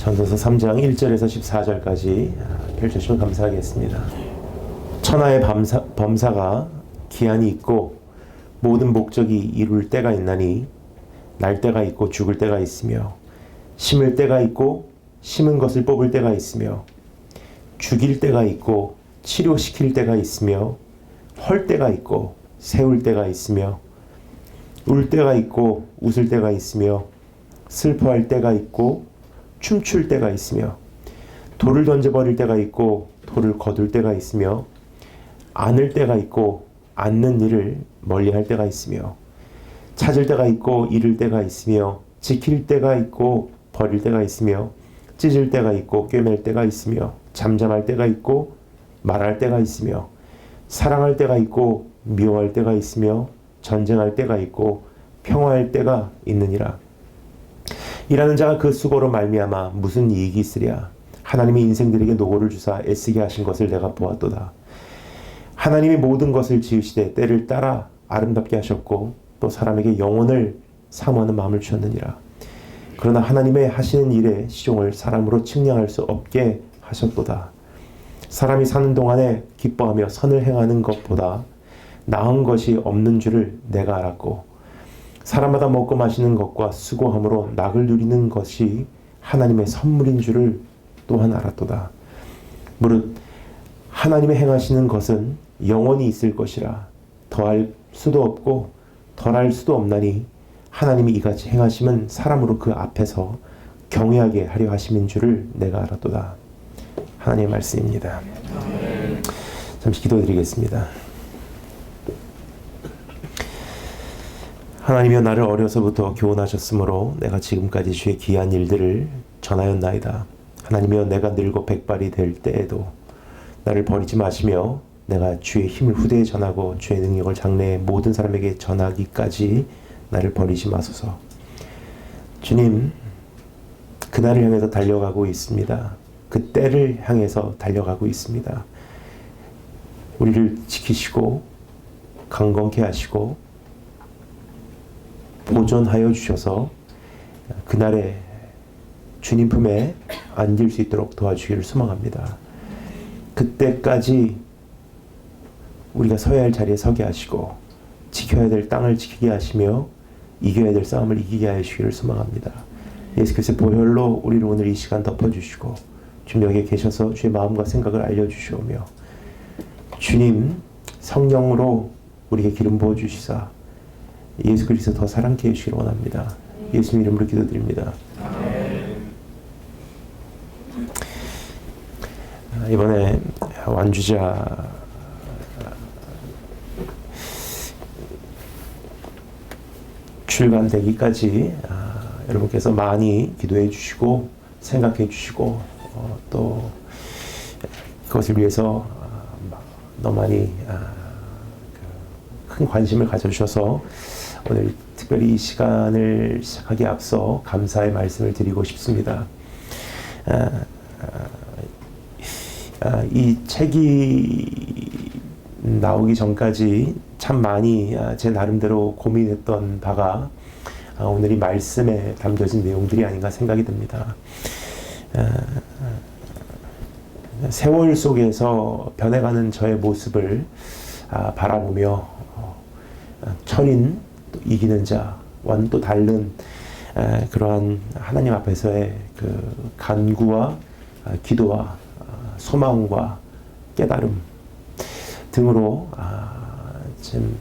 전도서 3장 1절에서 14절까지 펼쳐주시면 감사하겠습니다. 천하의 범사가 기한이 있고 모든 목적이 이룰 때가 있나니 날 때가 있고 죽을 때가 있으며 심을 때가 있고 심은 것을 뽑을 때가 있으며 죽일 때가 있고 치료시킬 때가 있으며 헐 때가 있고 세울 때가 있으며 울 때가 있고 웃을 때가 있으며 슬퍼할 때가 있고 춤출 때가 있으며 돌을 던져버릴 때가 있고 돌을 거둘 때가 있으며 안을 때가 있고 앉는 일을 멀리할 때가 있으며 찾을 때가 있고 잃을 때가 있으며 지킬 때가 있고 버릴 때가 있으며 찢을 때가 있고 꿰맬 때가 있으며 잠잠할 때가 있고 말할 때가 있으며 사랑할 때가 있고 미워할 때가 있으며 전쟁할 때가 있고 평화할 때가 있느니라. 일하는 자가 그 수고로 말미암아 무슨 이익이 있으랴. 하나님이 인생들에게 노고를 주사 애쓰게 하신 것을 내가 보았도다. 하나님이 모든 것을 지으시되 때를 따라 아름답게 하셨고 또 사람에게 영혼을 사모하는 마음을 주셨느니라. 그러나 하나님의 하시는 일의 시종을 사람으로 측량할 수 없게 하셨도다. 사람이 사는 동안에 기뻐하며 선을 행하는 것보다 나은 것이 없는 줄을 내가 알았고 사람마다 먹고 마시는 것과 수고함으로 낙을 누리는 것이 하나님의 선물인 줄을 또한 알았도다. 무릇 하나님의 행하시는 것은 영원히 있을 것이라 더할 수도 없고 덜할 수도 없나니 하나님이 이같이 행하심은 사람으로 그 앞에서 경외하게 하려 하심인 줄을 내가 알았도다. 하나님의 말씀입니다. 잠시 기도드리겠습니다. 하나님이여, 나를 어려서부터 교훈하셨으므로 내가 지금까지 주의 귀한 일들을 전하였나이다. 하나님이여, 내가 늙어 백발이 될 때에도 나를 버리지 마시며 내가 주의 힘을 후대에 전하고 주의 능력을 장래의 모든 사람에게 전하기까지 나를 버리지 마소서. 주님, 그날을 향해서 달려가고 있습니다. 그 때를 향해서 달려가고 있습니다. 우리를 지키시고 강건케 하시고 보존하여 주셔서 그날에 주님 품에 안길 수 있도록 도와주기를 소망합니다. 그때까지 우리가 서야 할 자리에 서게 하시고 지켜야 될 땅을 지키게 하시며 이겨야 될 싸움을 이기게 하시기를 소망합니다. 예수 그리스도의 보혈로 우리를 오늘 이 시간 덮어주시고 주님 여기에 계셔서 주의 마음과 생각을 알려주시오며 주님 성령으로 우리에게 기름 부어주시사 예수 그리스도 더 사랑케 해주시기를 원합니다. 예수님 이름으로 기도드립니다. 이번에 완주자 출간되기까지 여러분께서 많이 기도해 주시고 생각해 주시고 또 그것을 위해서 너무 많이 큰 관심을 가져주셔서 오늘 특별히 이 시간을 시작하기에 앞서 감사의 말씀을 드리고 싶습니다. 이 책이 나오기 전까지 참 많이 제 나름대로 고민했던 바가 오늘 이 말씀에 담겨진 내용들이 아닌가 생각이 듭니다. 세월 속에서 변해가는 저의 모습을 바라보며 철인 또 이기는 자와는 또 다른 그러한 하나님 앞에서의 그 간구와 기도와 소망과 깨달음 등으로 지금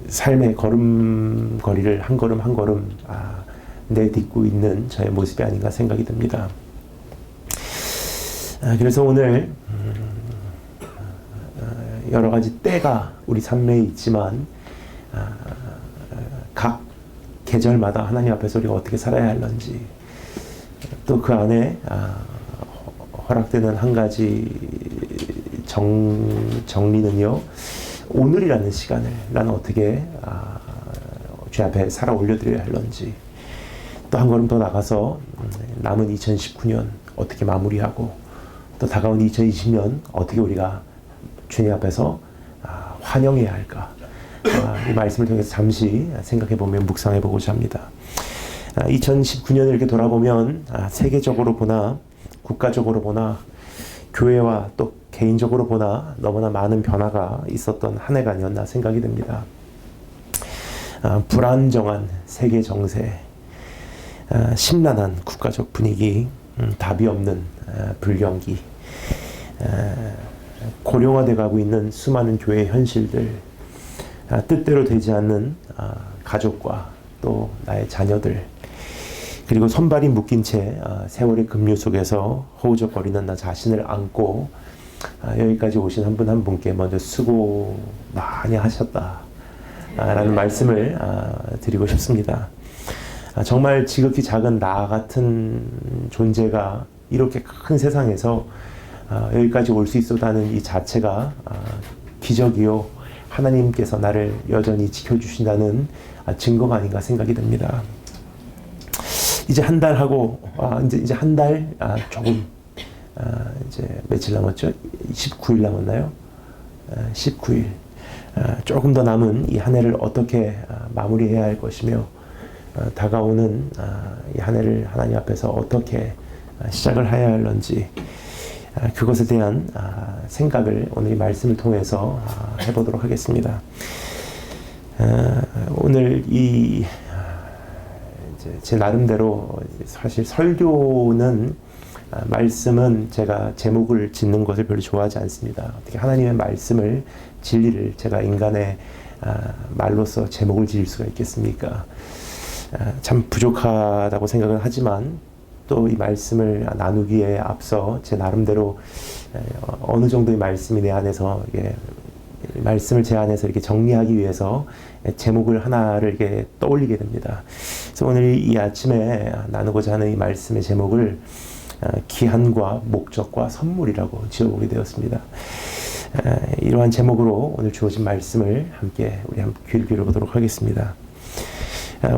삶의 걸음걸이를 한 걸음 한 걸음 내딛고 있는 저의 모습이 아닌가 생각이 듭니다. 그래서 오늘 여러 가지 때가 우리 삶에 있지만 각 계절마다 하나님 앞에서 우리가 어떻게 살아야 할런지 또 그 안에 허락되는 한 가지 정리는요, 오늘이라는 시간을 나는 어떻게 주 앞에 살아 올려드려야 할런지 또 한 걸음 더 나가서 남은 2019년 어떻게 마무리하고 또 다가온 2020년 어떻게 우리가 주님 앞에서 환영해야 할까, 이 말씀을 통해서 잠시 생각해보며 묵상해보고자 합니다. 2019년을 이렇게 돌아보면 세계적으로 보나 국가적으로 보나 교회와 또 개인적으로 보나 너무나 많은 변화가 있었던 한 해가 아니었나 생각이 됩니다. 불안정한 세계 정세, 심란한 국가적 분위기, 답이 없는 불경기, 고령화돼 가고 있는 수많은 교회 현실들, 뜻대로 되지 않는 가족과 또 나의 자녀들, 그리고 손발이 묶인 채 세월의 급류 속에서 허우적거리는 나 자신을 안고 여기까지 오신 한 분 한 분께 먼저 수고 많이 하셨다 라는 말씀을 드리고 싶습니다. 정말 지극히 작은 나 같은 존재가 이렇게 큰 세상에서 여기까지 올 수 있었다는 이 자체가 기적이요, 하나님께서 나를 여전히 지켜주신다는 증거가 아닌가 생각이 됩니다. 이제 한 달 하고 이제 한 달 조금 이제 며칠 남았죠? 19일 남았나요? 19일. 조금 더 남은 이 한 해를 어떻게 마무리해야 할 것이며 다가오는 이 한 해를 하나님 앞에서 어떻게 시작을 해야 할런지 그것에 대한 생각을 오늘 이 말씀을 통해서 해보도록 하겠습니다. 오늘 이 제 나름대로 사실 설교는 말씀은 제가 제목을 짓는 것을 별로 좋아하지 않습니다. 어떻게 하나님의 말씀을 진리를 제가 인간의 말로서 제목을 지을 수가 있겠습니까? 참 부족하다고 생각은 하지만 또 이 말씀을 나누기에 앞서 제 나름대로 어느 정도의 말씀이 내 안에서 말씀을 제 안에서 이렇게 정리하기 위해서 제목을 하나를 이렇게 떠올리게 됩니다. 그래서 오늘 이 아침에 나누고자 하는 이 말씀의 제목을 기한과 목적과 선물이라고 지어보게 되었습니다. 이러한 제목으로 오늘 주어진 말씀을 함께 우리 귀를 기울여보도록 하겠습니다.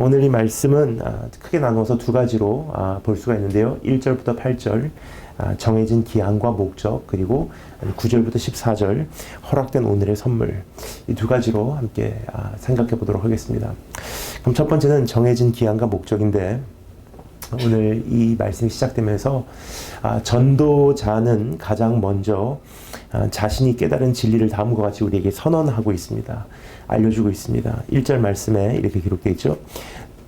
오늘 이 말씀은 크게 나누어서 두 가지로 볼 수가 있는데요. 1절부터 8절 정해진 기한과 목적, 그리고 9절부터 14절 허락된 오늘의 선물, 이 두 가지로 함께 생각해 보도록 하겠습니다. 그럼 첫 번째는 정해진 기한과 목적인데, 오늘 이 말씀이 시작되면서 전도자는 가장 먼저 자신이 깨달은 진리를 다음과 같이 우리에게 선언하고 있습니다. 알려주고 있습니다. 1절 말씀에 이렇게 기록되어 있죠.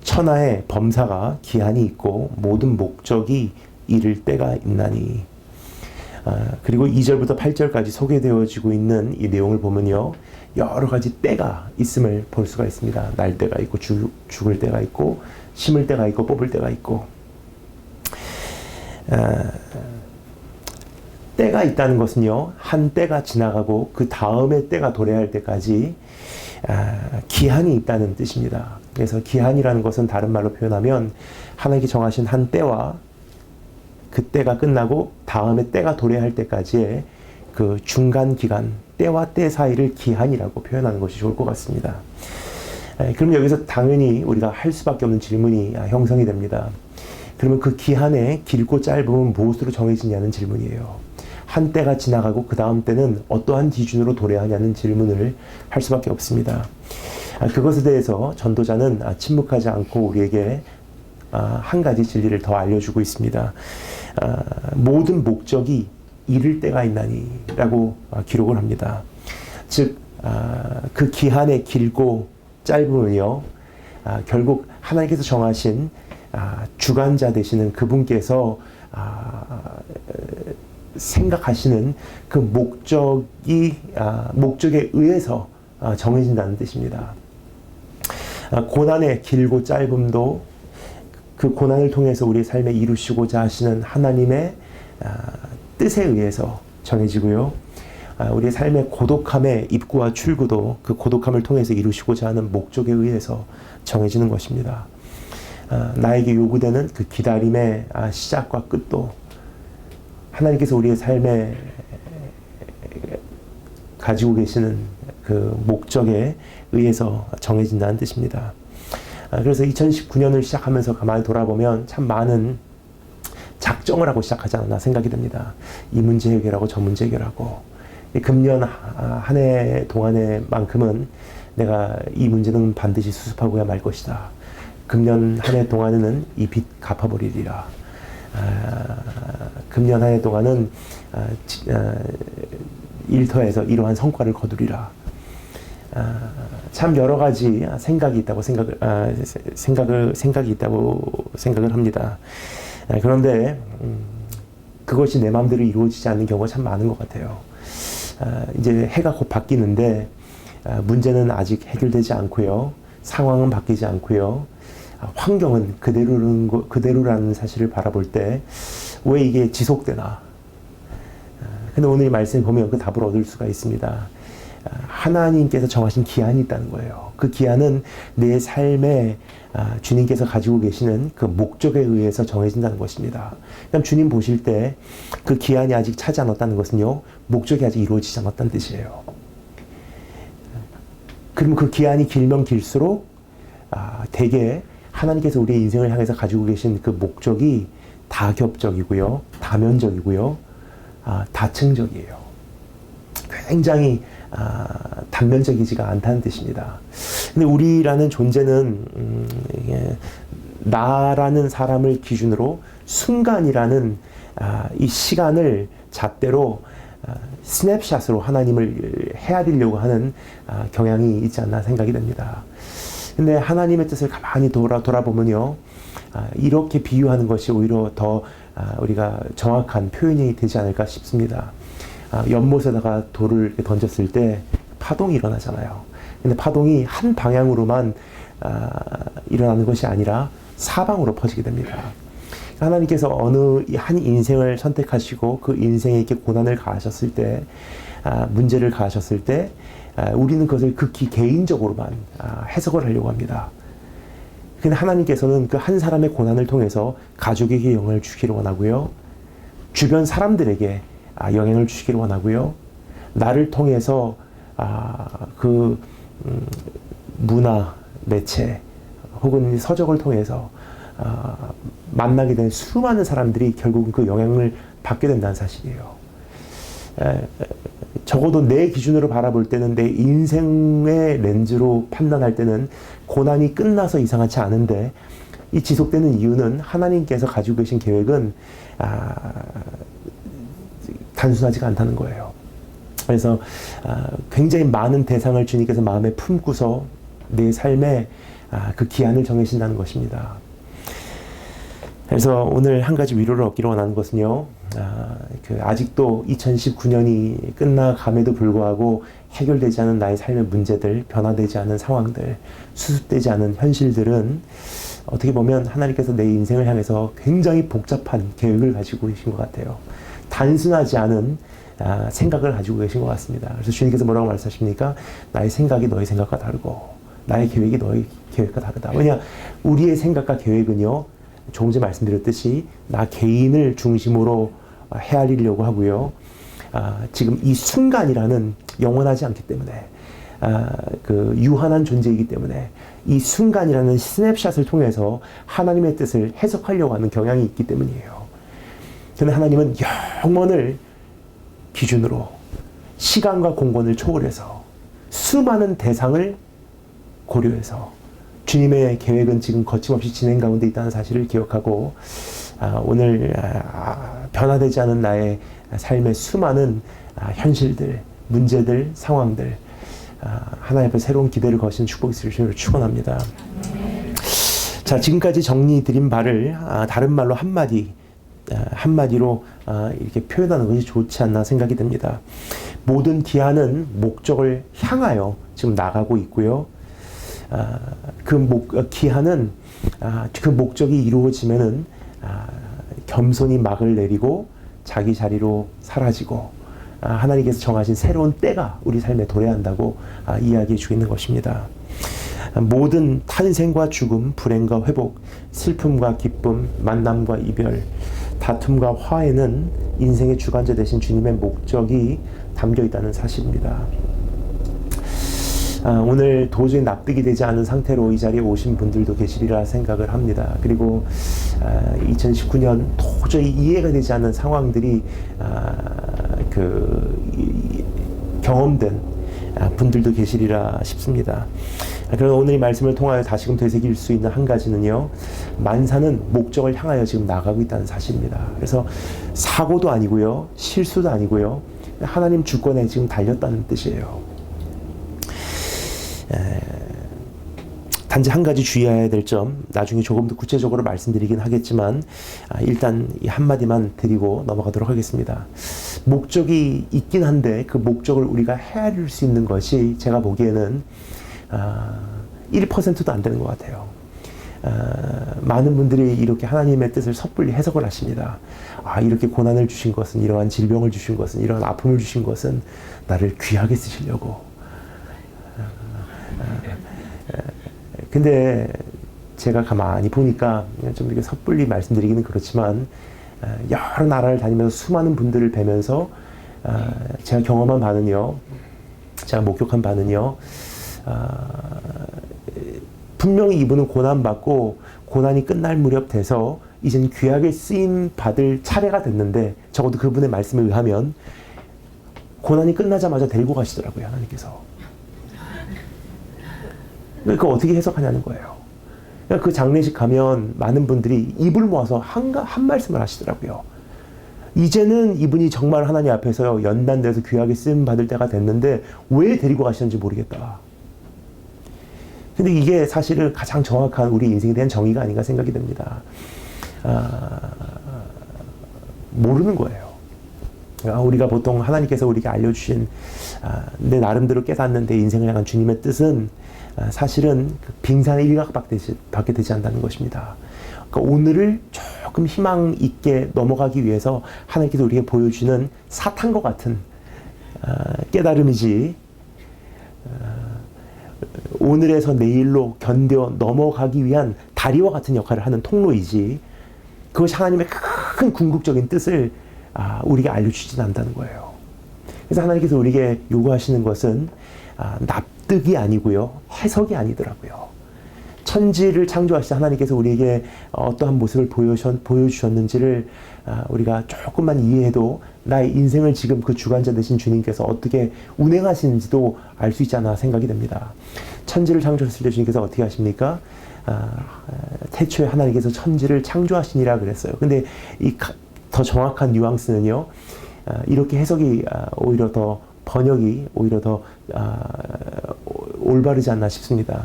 천하의 범사가 기한이 있고 모든 목적이 이를 때가 있나니. 그리고 2절부터 8절까지 소개되어지고 있는 이 내용을 보면요, 여러 가지 때가 있음을 볼 수가 있습니다. 날 때가 있고 죽을 때가 있고 심을 때가 있고 뽑을 때가 있고. 때가 있다는 것은요, 한 때가 지나가고 그 다음에 때가 도래할 때까지 기한이 있다는 뜻입니다. 그래서 기한이라는 것은 다른 말로 표현하면 하나님께 정하신 한 때와 그 때가 끝나고 다음에 때가 도래할 때까지의 그 중간 기간, 때와 때 사이를 기한이라고 표현하는 것이 좋을 것 같습니다. 그럼 여기서 당연히 우리가 할 수밖에 없는 질문이 형성이 됩니다. 그러면 그 기한의 길고 짧음은 무엇으로 정해지냐는 질문이에요. 한 때가 지나가고 그 다음 때는 어떠한 기준으로 도래하냐는 질문을 할 수밖에 없습니다. 그것에 대해서 전도자는 침묵하지 않고 우리에게 한 가지 진리를 더 알려주고 있습니다. 모든 목적이 이를 때가 있나니 라고 기록을 합니다. 즉 그 기한의 길고 짧음은요, 결국 하나님께서 정하신 주관자 되시는 그분께서 생각하시는 그 목적에 의해서 정해진다는 뜻입니다. 고난의 길고 짧음도 그 고난을 통해서 우리의 삶에 이루시고자 하시는 하나님의 뜻에 의해서 정해지고요. 우리의 삶의 고독함의 입구와 출구도 그 고독함을 통해서 이루시고자 하는 목적에 의해서 정해지는 것입니다. 나에게 요구되는 그 기다림의 시작과 끝도 하나님께서 우리의 삶에 가지고 계시는 그 목적에 의해서 정해진다는 뜻입니다. 그래서 2019년을 시작하면서 가만히 돌아보면 참 많은 작정을 하고 시작하지 않았나 생각이 듭니다. 이 문제 해결하고 저 문제 해결하고, 금년 한 해 동안에만큼은 내가 이 문제는 반드시 수습하고야 말 것이다. 금년 한 해 동안에는 이 빚 갚아버리리라. 금년 한 해 동안은 일터에서 이러한 성과를 거두리라. 참 여러 가지 생각이 있다고 생각을 합니다. 그런데 그것이 내 마음대로 이루어지지 않는 경우가 참 많은 것 같아요. 이제 해가 곧 바뀌는데 문제는 아직 해결되지 않고요. 상황은 바뀌지 않고요. 환경은 그대로라는 사실을 바라볼 때 왜 이게 지속되나? 근데 오늘 이 말씀을 보면 그 답을 얻을 수가 있습니다. 하나님께서 정하신 기한이 있다는 거예요. 그 기한은 내 삶에 주님께서 가지고 계시는 그 목적에 의해서 정해진다는 것입니다. 그럼 주님 보실 때 그 기한이 아직 차지 않았다는 것은요, 목적이 아직 이루어지지 않았다는 뜻이에요. 그럼 그 기한이 길면 길수록 대개 하나님께서 우리의 인생을 향해서 가지고 계신 그 목적이 다겹적이고요, 다면적이고요, 다층적이에요. 굉장히 단면적이지가 않다는 뜻입니다. 근데 우리라는 존재는 나라는 사람을 기준으로 순간이라는 이 시간을 잣대로 스냅샷으로 하나님을 헤아리려고 하는 경향이 있지 않나 생각이 됩니다. 근데 하나님의 뜻을 가만히 돌아보면요, 이렇게 비유하는 것이 오히려 더 우리가 정확한 표현이 되지 않을까 싶습니다. 연못에다가 돌을 던졌을 때 파동이 일어나잖아요. 근데 파동이 한 방향으로만 일어나는 것이 아니라 사방으로 퍼지게 됩니다. 하나님께서 어느 한 인생을 선택하시고 그 인생에게 고난을 가하셨을 때, 문제를 가하셨을 때, 우리는 그것을 극히 개인적으로만 해석을 하려고 합니다. 근데 하나님께서는 그 한 사람의 고난을 통해서 가족에게 영향을 주기를 원하고요. 주변 사람들에게 영향을 주시기를 원하고요. 나를 통해서 문화, 매체 혹은 서적을 통해서 만나게 된 수많은 사람들이 결국은 그 영향을 받게 된다는 사실이에요. 적어도 내 기준으로 바라볼 때는, 내 인생의 렌즈로 판단할 때는 고난이 끝나서 이상하지 않은데, 이 지속되는 이유는 하나님께서 가지고 계신 계획은 단순하지가 않다는 거예요. 그래서 굉장히 많은 대상을 주님께서 마음에 품고서 내 삶에 그 기한을 정해신다는 것입니다. 그래서 오늘 한 가지 위로를 얻기로 원하는 것은요, 아직도 2019년이 끝나감에도 불구하고 해결되지 않은 나의 삶의 문제들, 변화되지 않은 상황들, 수습되지 않은 현실들은 어떻게 보면 하나님께서 내 인생을 향해서 굉장히 복잡한 계획을 가지고 계신 것 같아요. 단순하지 않은 생각을 가지고 계신 것 같습니다. 그래서 주님께서 뭐라고 말씀하십니까? 나의 생각이 너의 생각과 다르고 나의 계획이 너의 계획과 다르다. 왜냐? 우리의 생각과 계획은요, 조금 전에 말씀드렸듯이 나 개인을 중심으로 헤아리려고 하고요. 지금 이 순간이라는 영원하지 않기 때문에, 그 유한한 존재이기 때문에 이 순간이라는 스냅샷을 통해서 하나님의 뜻을 해석하려고 하는 경향이 있기 때문이에요. 그런데 하나님은 영원을 기준으로 시간과 공간을 초월해서 수많은 대상을 고려해서 주님의 계획은 지금 거침없이 진행 가운데 있다는 사실을 기억하고, 오늘 변화되지 않은 나의 삶의 수많은 현실들, 문제들, 상황들, 하나님 앞에 새로운 기대를 거신 축복이 있으시기를 축원합니다. 자, 지금까지 정리드린 바를 다른 말로 한마디로 이렇게 표현하는 것이 좋지 않나 생각이 듭니다. 모든 기한은 목적을 향하여 지금 나가고 있고요. 기한은 그 목적이 이루어지면은 겸손히 막을 내리고 자기 자리로 사라지고 하나님께서 정하신 새로운 때가 우리 삶에 도래한다고 이야기해 주고 있는 것입니다. 모든 탄생과 죽음, 불행과 회복, 슬픔과 기쁨, 만남과 이별, 다툼과 화해는 인생의 주관자 되신 주님의 목적이 담겨 있다는 사실입니다. 오늘 도저히 납득이 되지 않은 상태로 이 자리에 오신 분들도 계시리라 생각을 합니다. 그리고 2019년 도저히 이해가 되지 않는 상황들이 경험된 분들도 계시리라 싶습니다. 그러나 오늘 이 말씀을 통하여 다시금 되새길 수 있는 한 가지는요, 만사는 목적을 향하여 지금 나가고 있다는 사실입니다. 그래서 사고도 아니고요, 실수도 아니고요, 하나님 주권에 지금 달렸다는 뜻이에요. 단지 한 가지 주의해야 될 점, 나중에 조금 더 구체적으로 말씀드리긴 하겠지만 일단 이 한마디만 드리고 넘어가도록 하겠습니다. 목적이 있긴 한데 그 목적을 우리가 헤아릴 수 있는 것이 제가 보기에는 1%도 안 되는 것 같아요. 많은 분들이 이렇게 하나님의 뜻을 섣불리 해석을 하십니다. 이렇게 고난을 주신 것은, 이러한 질병을 주신 것은, 이러한 아픔을 주신 것은 나를 귀하게 쓰시려고. 근데 제가 가만히 보니까 좀 이렇게 섣불리 말씀드리기는 그렇지만 여러 나라를 다니면서 수많은 분들을 뵈면서 제가 경험한 바는요, 제가 목격한 바는요, 분명히 이분은 고난받고 고난이 끝날 무렵 돼서 이젠 귀하게 쓰임 받을 차례가 됐는데, 적어도 그분의 말씀에 의하면 고난이 끝나자마자 데리고 가시더라고요, 하나님께서. 그러니까 어떻게 해석하냐는 거예요. 그러니까 그 장례식 가면 많은 분들이 입을 모아서 한 말씀을 하시더라고요. 이제는 이분이 정말 하나님 앞에서 연단돼서 귀하게 쓰임 받을 때가 됐는데 왜 데리고 가시는지 모르겠다. 근데 이게 사실은 가장 정확한 우리 인생에 대한 정의가 아닌가 생각이 됩니다. 모르는 거예요. 우리가 보통 하나님께서 우리에게 알려주신 내 나름대로 깨닫는 내 인생을 향한 주님의 뜻은 사실은 빙산의 일각밖에 되지 않는다는 것입니다. 그러니까 오늘을 조금 희망 있게 넘어가기 위해서 하나님께서 우리에게 보여주는 사탄과 같은 깨달음이지, 오늘에서 내일로 견뎌 넘어가기 위한 다리와 같은 역할을 하는 통로이지, 그것이 하나님의 큰 궁극적인 뜻을 우리에게 알려주지는 않는다는 거예요. 그래서 하나님께서 우리에게 요구하시는 것은 납득이 아니고요, 해석이 아니더라고요. 천지를 창조하시자 하나님께서 우리에게 어떠한 모습을 보여주셨는지를 우리가 조금만 이해해도 나의 인생을 지금 그 주관자 되신 주님께서 어떻게 운행하시는지도 알 수 있지 않나 생각이 됩니다. 천지를 창조하실 때 주님께서 어떻게 하십니까? 태초에 하나님께서 천지를 창조하시니라 그랬어요. 근데 이 더 정확한 뉘앙스는요, 이렇게 해석이 오히려 더, 번역이 오히려 더 올바르지 않나 싶습니다.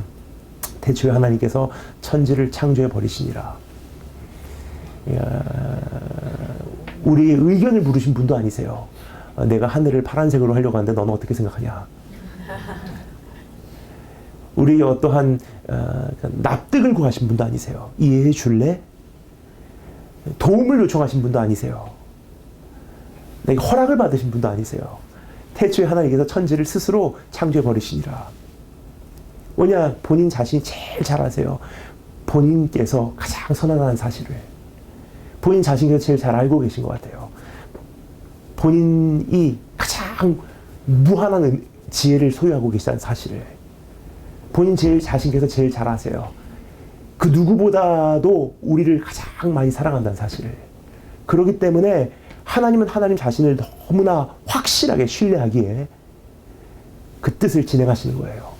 태초에 하나님께서 천지를 창조해 버리시니라. 우리의 의견을 물으신 분도 아니세요. 내가 하늘을 파란색으로 하려고 하는데 너는 어떻게 생각하냐. 우리의 어떠한 납득을 구하신 분도 아니세요. 이해해 줄래? 도움을 요청하신 분도 아니세요. 내가 허락을 받으신 분도 아니세요. 태초에 하나님께서 천지를 스스로 창조해 버리시니라. 왜냐? 본인 자신이 제일 잘 아세요. 본인께서 가장 선언하는 사실을 본인 자신께서 제일 잘 알고 계신 것 같아요. 본인이 가장 무한한 지혜를 소유하고 계시다는 사실을 본인 자신께서 제일 잘 아세요. 그 누구보다도 우리를 가장 많이 사랑한다는 사실을. 그렇기 때문에 하나님은 하나님 자신을 너무나 확실하게 신뢰하기에 그 뜻을 진행하시는 거예요.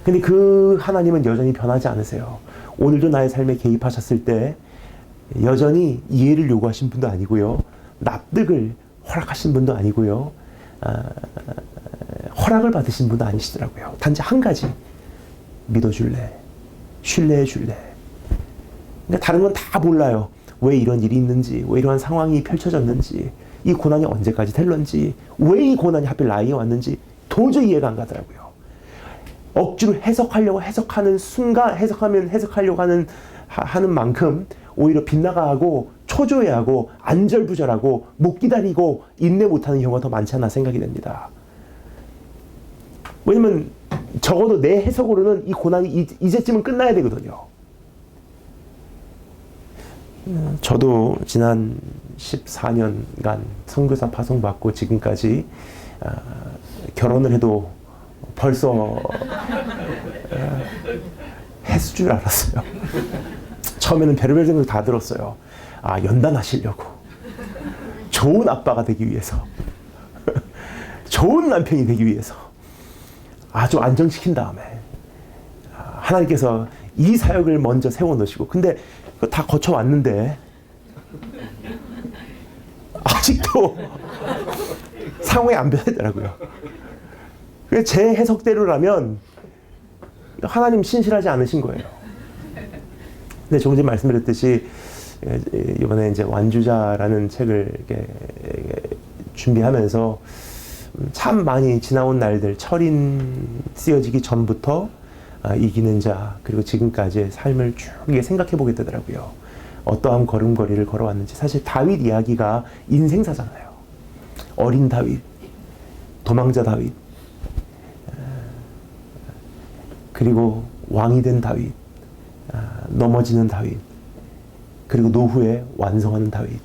근데 그 하나님은 여전히 변하지 않으세요. 오늘도 나의 삶에 개입하셨을 때 여전히 이해를 요구하신 분도 아니고요, 납득을 허락하신 분도 아니고요, 허락을 받으신 분도 아니시더라고요. 단지 한 가지, 믿어줄래? 신뢰해줄래? 그러니까 다른 건 다 몰라요. 왜 이런 일이 있는지, 왜 이러한 상황이 펼쳐졌는지, 이 고난이 언제까지 될런지, 왜 이 고난이 하필 나에게 왔는지 도저히 이해가 안 가더라고요. 억지로 해석하는 순간, 해석하려고 하는 만큼 오히려 빗나가고 초조해하고 안절부절하고 못 기다리고 인내 못하는 경우가 더 많지 않나 생각이 됩니다. 왜냐면 적어도 내 해석으로는 이 고난이 이제쯤은 끝나야 되거든요. 저도 지난 14년간 선교사 파송받고 지금까지 결혼을 해도 벌써 했을 줄 알았어요. 처음에는 별의별 생각 다 들었어요. 연단하시려고, 좋은 아빠가 되기 위해서, 좋은 남편이 되기 위해서 아주 안정시킨 다음에 하나님께서 이 사역을 먼저 세워놓으시고, 근데 그거 다 거쳐왔는데 아직도 상황이 안 변하더라고요. 제 해석대로라면 하나님 신실하지 않으신 거예요. 근데 조금 전에 말씀드렸듯이 이번에 이제 완주자라는 책을 이렇게 준비하면서 참 많이 지나온 날들, 철인 쓰여지기 전부터 이기는 자, 그리고 지금까지의 삶을 쭉 생각해 보게 되더라고요. 어떠한 걸음걸이를 걸어왔는지. 사실 다윗 이야기가 인생사잖아요. 어린 다윗, 도망자 다윗, 그리고 왕이 된 다윗, 넘어지는 다윗, 그리고 노후에 완성하는 다윗.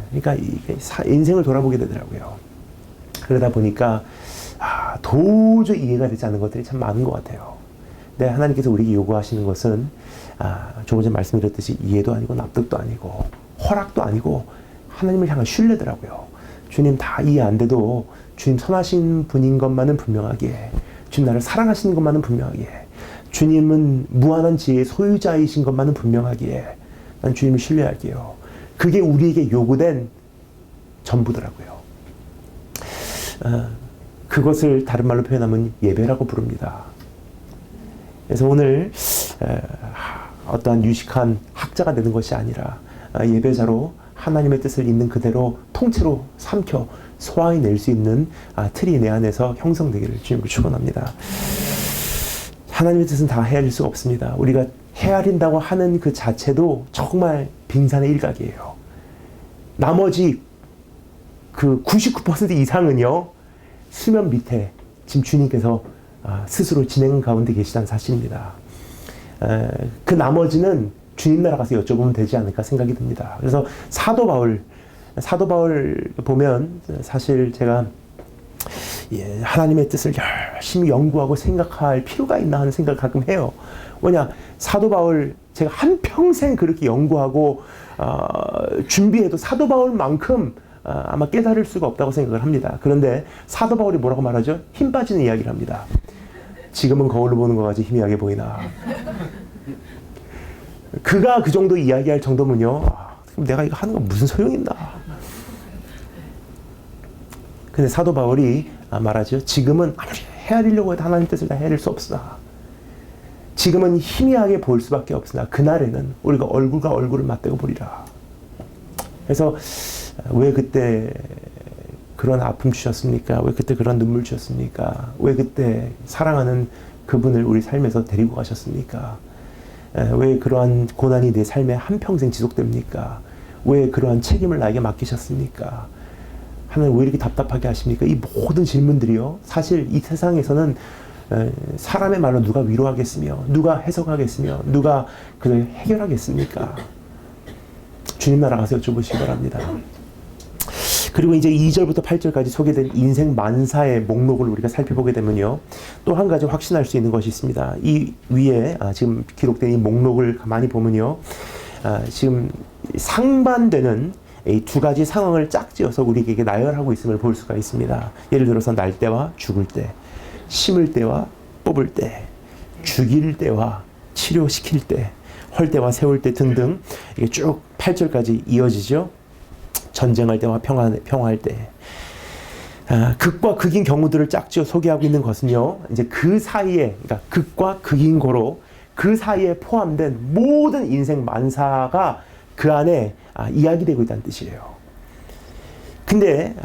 그러니까 이게 인생을 돌아보게 되더라고요. 그러다 보니까 도저히 이해가 되지 않는 것들이 참 많은 것 같아요. 근데 하나님께서 우리에게 요구하시는 것은 조금 전에 말씀드렸듯이 이해도 아니고 납득도 아니고 허락도 아니고 하나님을 향한 신뢰더라고요. 주님 다 이해 안 돼도 주님 선하신 분인 것만은 분명하게, 주님 나를 사랑하시는 것만은 분명하게, 주님은 무한한 지혜의 소유자이신 것만은 분명하기에 난 주님을 신뢰할게요. 그게 우리에게 요구된 전부더라고요. 그것을 다른 말로 표현하면 예배라고 부릅니다. 그래서 오늘 어떠한 유식한 학자가 되는 것이 아니라 예배자로 하나님의 뜻을 있는 그대로 통째로 삼켜 소화해낼 수 있는 틀이 내 안에서 형성되기를 주님으로 축원합니다. 하나님의 뜻은 다 헤아릴 수가 없습니다. 우리가 헤아린다고 하는 그 자체도 정말 빙산의 일각이에요. 나머지 그 99% 이상은요, 수면 밑에 지금 주님께서 스스로 진행 가운데 계시다는 사실입니다. 그 나머지는 주님 나라 가서 여쭤보면 되지 않을까 생각이 듭니다. 그래서 사도 바울 보면 사실 제가 하나님의 뜻을 열심히 연구하고 생각할 필요가 있나 하는 생각을 가끔 해요. 뭐냐, 사도 바울 제가 한평생 그렇게 연구하고 준비해도 사도 바울만큼 아마 깨달을 수가 없다고 생각을 합니다. 그런데 사도 바울이 뭐라고 말하죠? 힘 빠지는 이야기를 합니다. 지금은 거울로 보는 것 같이 희미하게 보이나. 그가 그 정도 이야기할 정도면요, 그럼 내가 이거 하는 건 무슨 소용이 있나. 근데 사도 바울이 말하죠. 지금은 아무리 헤아리려고 해도 하나님 뜻을 다 헤아릴 수 없으나, 지금은 희미하게 보일 수밖에 없으나 그날에는 우리가 얼굴과 얼굴을 맞대고 보리라. 그래서 왜 그때 그런 아픔 주셨습니까? 왜 그때 그런 눈물 주셨습니까? 왜 그때 사랑하는 그분을 우리 삶에서 데리고 가셨습니까? 왜 그러한 고난이 내 삶에 한평생 지속됩니까? 왜 그러한 책임을 나에게 맡기셨습니까? 하나님 왜 이렇게 답답하게 하십니까? 이 모든 질문들이요, 사실 이 세상에서는 사람의 말로 누가 위로하겠으며, 누가 해석하겠으며, 누가 그걸 해결하겠습니까? 주님 나라 가서 여쭤보시기 바랍니다. 그리고 이제 2절부터 8절까지 소개된 인생 만사의 목록을 우리가 살펴보게 되면요, 또 한 가지 확신할 수 있는 것이 있습니다. 이 위에 지금 기록된 이 목록을 가만히 보면요, 지금 상반되는 이 두 가지 상황을 짝지어서 우리에게 나열하고 있음을 볼 수가 있습니다. 예를 들어서 날 때와 죽을 때, 심을 때와 뽑을 때, 죽일 때와 치료시킬 때, 헐 때와 세울 때 등등, 이게 쭉 8절까지 이어지죠. 전쟁할 때와 평화할 때, 극과 극인 경우들을 짝지어 소개하고 있는 것은요, 이제 그 사이에, 그러니까 극과 극인 고로 그 사이에 포함된 모든 인생 만사가 그 안에 이야기되고 있다는 뜻이에요. 근데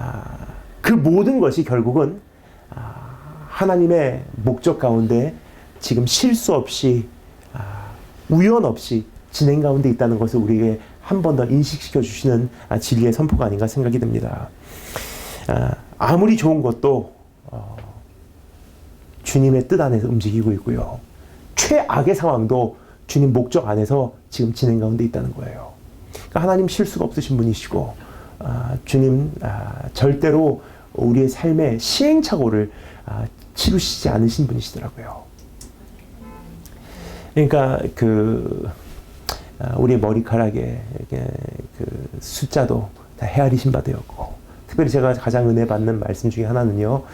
그 모든 것이 결국은 하나님의 목적 가운데 지금 실수 없이, 우연 없이 진행 가운데 있다는 것을 우리에게 한 번 더 인식시켜 주시는 진리의 선포가 아닌가 생각이 듭니다. 아무리 좋은 것도 주님의 뜻 안에서 움직이고 있고요, 최악의 상황도 주님 목적 안에서 지금 진행 가운데 있다는 거예요. 그러니까 하나님 실수가 없으신 분이시고, 주님 절대로 우리의 삶의 시행착오를 치루시지 않으신 분이시더라고요. 그러니까 우리의 머리카락에 그 숫자도 다 헤아리신 바 되었고, 특별히 제가 가장 은혜 받는 말씀 중에 하나는요,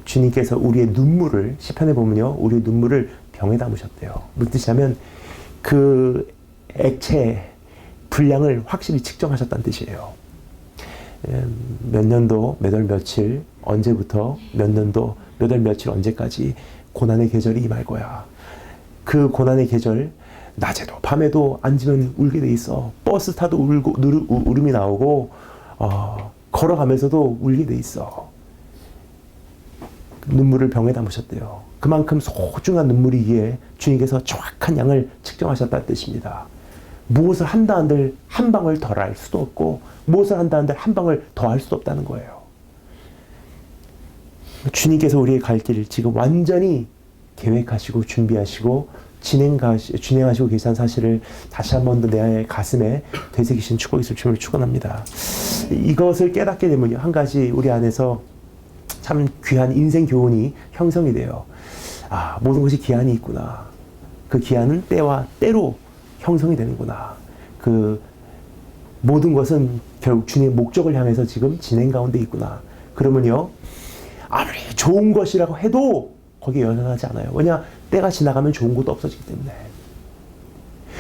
주님께서 우리의 눈물을, 시편에 보면요, 우리의 눈물을 병에 담으셨대요. 무슨 뜻이냐면 그 액체 분량을 확실히 측정하셨다는 뜻이에요. 몇 년도, 몇 월, 며칠, 언제부터, 몇 년도, 몇 월, 며칠, 언제까지 고난의 계절이 임할 거야. 그 고난의 계절, 낮에도 밤에도 앉으면 울게 돼 있어. 버스 타도 울음이 나오고, 걸어가면서도 울게 돼 있어. 눈물을 병에 담으셨대요. 그만큼 소중한 눈물이기에 주님께서 정확한 양을 측정하셨다는 뜻입니다. 무엇을 한다 한들 한 방울 덜 할 수도 없고, 무엇을 한다 한들 한 방울 더 할 수도 없다는 거예요. 주님께서 우리의 갈 길을 지금 완전히 계획하시고 준비하시고 진행하시고 계신 사실을 다시 한 번 더 내 가슴에 되새기신 축복이 있을 줄을 축원합니다. 이것을 깨닫게 되면요, 한 가지 우리 안에서 참 귀한 인생 교훈이 형성이 돼요. 모든 것이 기한이 있구나. 그 기한은 때와 때로 형성이 되는구나. 그 모든 것은 결국 주님의 목적을 향해서 지금 진행 가운데 있구나. 그러면요, 아무리 좋은 것이라고 해도 거기에 연연하지 않아요. 왜냐? 때가 지나가면 좋은 것도 없어지기 때문에.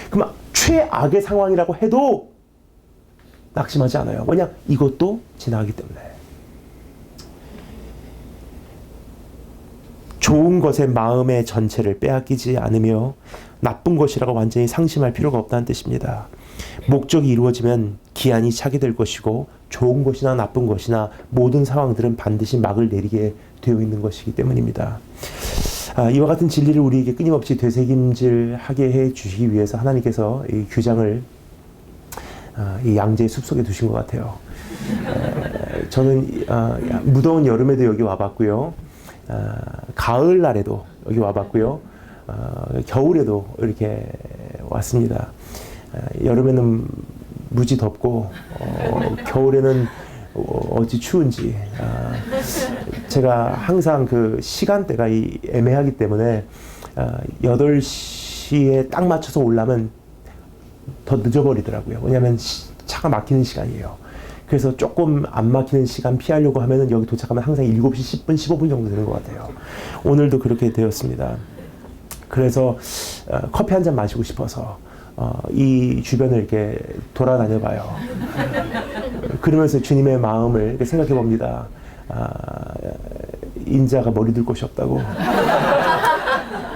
그럼 최악의 상황이라고 해도 낙심하지 않아요. 왜냐? 이것도 지나가기 때문에. 좋은 것에 마음의 전체를 빼앗기지 않으며 나쁜 것이라고 완전히 상심할 필요가 없다는 뜻입니다. 목적이 이루어지면 기한이 차게 될 것이고, 좋은 것이나 나쁜 것이나 모든 상황들은 반드시 막을 내리게 되어 있는 것이기 때문입니다. 이와 같은 진리를 우리에게 끊임없이 되새김질하게 해 주시기 위해서 하나님께서 이 규장을 이 양재의 숲속에 두신 것 같아요. 저는 무더운 여름에도 여기 와봤고요. 가을날에도 여기 와봤고요. 겨울에도 이렇게 왔습니다. 여름에는 무지 덥고, 겨울에는 어찌 추운지. 제가 항상 그 시간대가 애매하기 때문에 8시에 딱 맞춰서 올라면 더 늦어버리더라고요. 왜냐하면 차가 막히는 시간이에요. 그래서 조금 안 막히는 시간 피하려고 하면은 여기 도착하면 항상 7시 10분, 15분 정도 되는 것 같아요. 오늘도 그렇게 되었습니다. 그래서 커피 한 잔 마시고 싶어서 이 주변을 이렇게 돌아다녀 봐요. 그러면서 주님의 마음을 이렇게 생각해 봅니다. 인자가 머리 둘 곳이 없다고.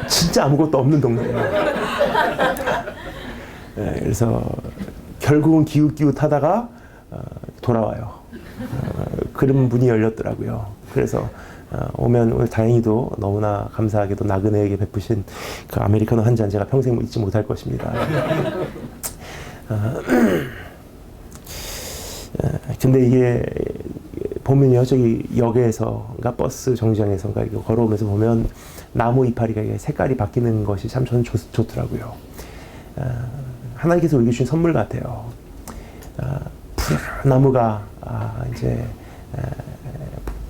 진짜 아무것도 없는 동네예요. 그래서 결국은 기웃기웃하다가 돌아와요. 그런 문이 열렸더라고요. 그래서 오면 오늘 다행히도 너무나 감사하게도 나그네에게 베푸신 그 아메리카노 한 잔 제가 평생 잊지 못할 것입니다. 근데 이게 보면요, 저기 역에서인가 버스 정류장에서인가 이거 걸어오면서 보면 나무 이파리가 색깔이 바뀌는 것이 참 저는 좋더라고요. 하나님께서 우리에게 주신 선물 같아요. 푸르른 나무가 이제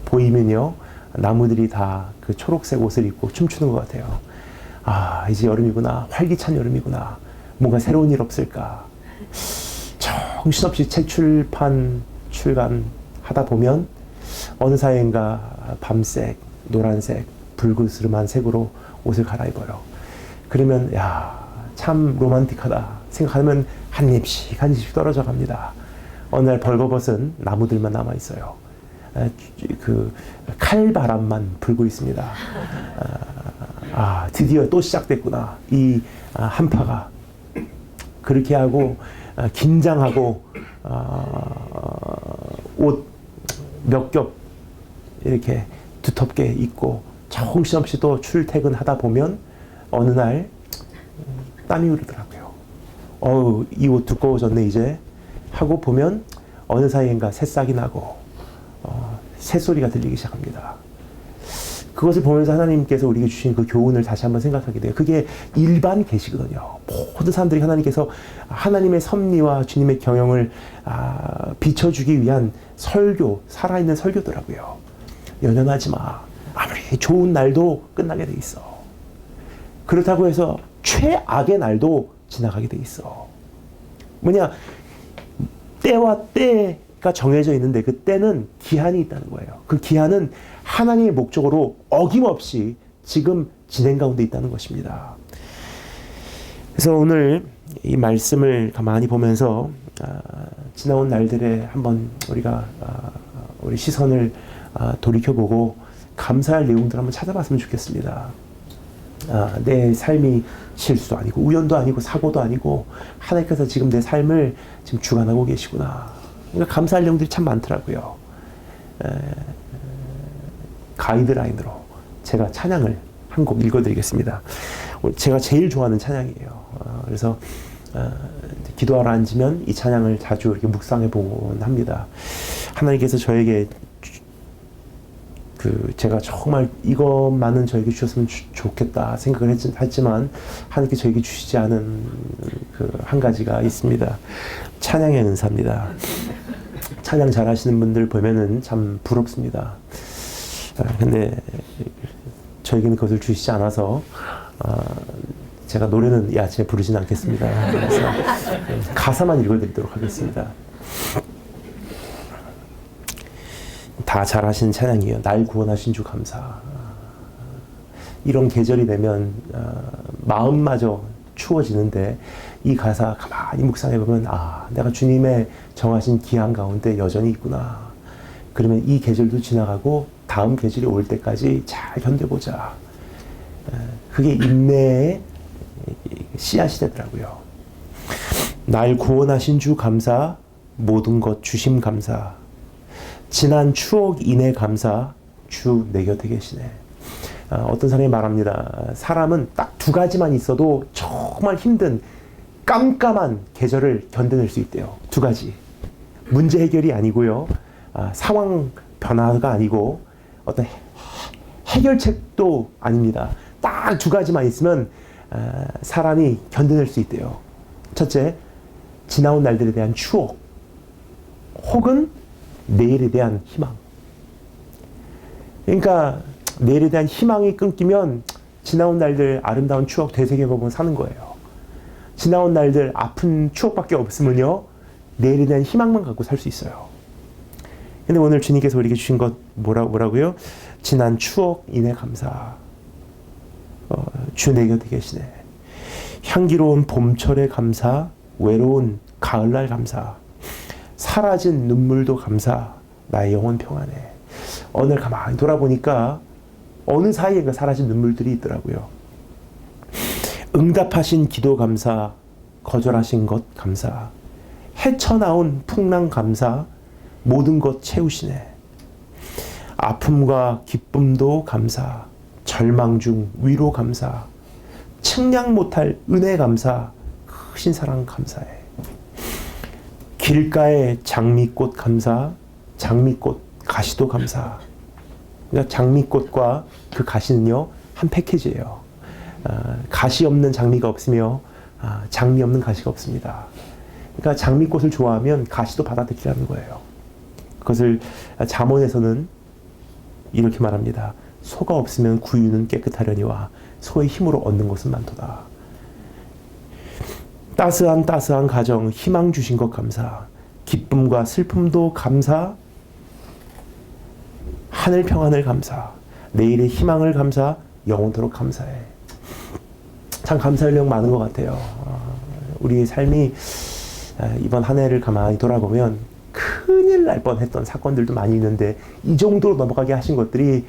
보이면요, 나무들이 다 그 초록색 옷을 입고 춤추는 것 같아요. 이제 여름이구나. 활기찬 여름이구나. 뭔가 새로운 일 없을까. 정신없이 책 출간하다 보면 어느 사이인가 밤색, 노란색, 붉으스름한 색으로 옷을 갈아입어요. 그러면 참 로man틱하다 생각하면 한 입씩 떨어져 갑니다. 어느 날 벌거벗은 나무들만 남아 있어요. 그 칼바람만 불고 있습니다. 드디어 또 시작됐구나. 이 한파가. 그렇게 하고 긴장하고 옷 몇 겹 이렇게 두텁게 입고 정신없이 또 출퇴근하다 보면 어느 날 땀이 흐르더라고요. 이 옷 두꺼워졌네 이제 하고 보면 어느 사이인가 새싹이 나고 새소리가 들리기 시작합니다. 그것을 보면서 하나님께서 우리에게 주신 그 교훈을 다시 한번 생각하게 돼요. 그게 일반 계시거든요. 모든 사람들이 하나님께서 하나님의 섭리와 주님의 경영을 비춰주기 위한 설교, 살아있는 설교더라고요. 연연하지 마. 아무리 좋은 날도 끝나게 돼 있어. 그렇다고 해서 최악의 날도 지나가게 돼 있어. 뭐냐, 때와 때 때가 정해져 있는데 그 때는 기한이 있다는 거예요. 그 기한은 하나님의 목적으로 어김없이 지금 진행 가운데 있다는 것입니다. 그래서 오늘 이 말씀을 가만히 보면서 지나온 날들에 한번 우리가 우리 시선을 돌이켜보고 감사할 내용들 한번 찾아봤으면 좋겠습니다. 내 삶이 실수도 아니고 우연도 아니고 사고도 아니고 하나님께서 지금 내 삶을 지금 주관하고 계시구나. 그러니까 감사할 내용들이 참 많더라고요. 가이드라인으로 제가 찬양을 한 곡 읽어드리겠습니다. 제가 제일 좋아하는 찬양이에요. 그래서 기도하러 앉으면 이 찬양을 자주 이렇게 묵상해 보곤 합니다. 하나님께서 저에게 제가 정말 이것만은 저에게 주셨으면 좋겠다 생각을 했지만 하나님께 저에게 주시지 않은 한 가지가 있습니다. 찬양의 은사입니다. 찬양 잘하시는 분들 보면은 참 부럽습니다. 근데 저에게는 그것을 주시지 않아서 제가 노래는 이 아침에 부르진 않겠습니다. 그래서 가사만 읽어드리도록 하겠습니다. 다 잘하신 찬양이에요. 날 구원하신 주 감사. 이런 계절이 되면 마음마저 추워지는데 이 가사 가만히 묵상해보면 내가 주님의 정하신 기한 가운데 여전히 있구나. 그러면 이 계절도 지나가고 다음 계절이 올 때까지 잘 견뎌보자. 그게 인내의 씨앗이 되더라고요. 날 구원하신 주 감사, 모든 것 주심 감사, 지난 추억 인해 감사, 주 내 곁에 계시네. 어떤 사람이 말합니다. 사람은 딱 두 가지만 있어도 정말 힘든 깜깜한 계절을 견뎌낼 수 있대요. 두 가지. 문제 해결이 아니고요. 상황 변화가 아니고 어떤 해결책도 아닙니다. 딱 두 가지만 있으면 사람이 견뎌낼 수 있대요. 첫째, 지나온 날들에 대한 추억 혹은 내일에 대한 희망. 그러니까 내일에 대한 희망이 끊기면 지나온 날들 아름다운 추억 되새겨보면 사는 거예요. 지나온 날들 아픈 추억밖에 없으면요 내일에 대한 희망만 갖고 살 수 있어요. 근데 오늘 주님께서 우리에게 주신 것 뭐라고요? 지난 추억 인해 감사. 주 내 곁에 계시네. 향기로운 봄철의 감사, 외로운 가을날 감사, 사라진 눈물도 감사, 나의 영혼 평안해. 오늘 가만히 돌아보니까 어느 사이인가 사라진 눈물들이 있더라고요. 응답하신 기도 감사, 거절하신 것 감사, 헤쳐나온 풍랑 감사, 모든 것 채우시네. 아픔과 기쁨도 감사, 절망 중 위로 감사, 측량 못할 은혜 감사, 크신 사랑 감사해. 길가에 장미꽃 감사, 장미꽃 가시도 감사. 그러니까 장미꽃과 그 가시는요 한 패키지예요. 가시 없는 장미가 없으며 장미 없는 가시가 없습니다. 그러니까 장미꽃을 좋아하면 가시도 받아들이라는 거예요. 그것을 잠언에서는 이렇게 말합니다. 소가 없으면 구유는 깨끗하려니와 소의 힘으로 얻는 것은 많도다. 따스한 가정 희망 주신 것 감사, 기쁨과 슬픔도 감사, 하늘 평안을 감사, 내일의 희망을 감사, 영원토록 감사해. 참 감사할 내용 많은 것 같아요. 우리의 삶이 이번 한 해를 가만히 돌아보면 큰일 날 뻔했던 사건들도 많이 있는데 이 정도로 넘어가게 하신 것들이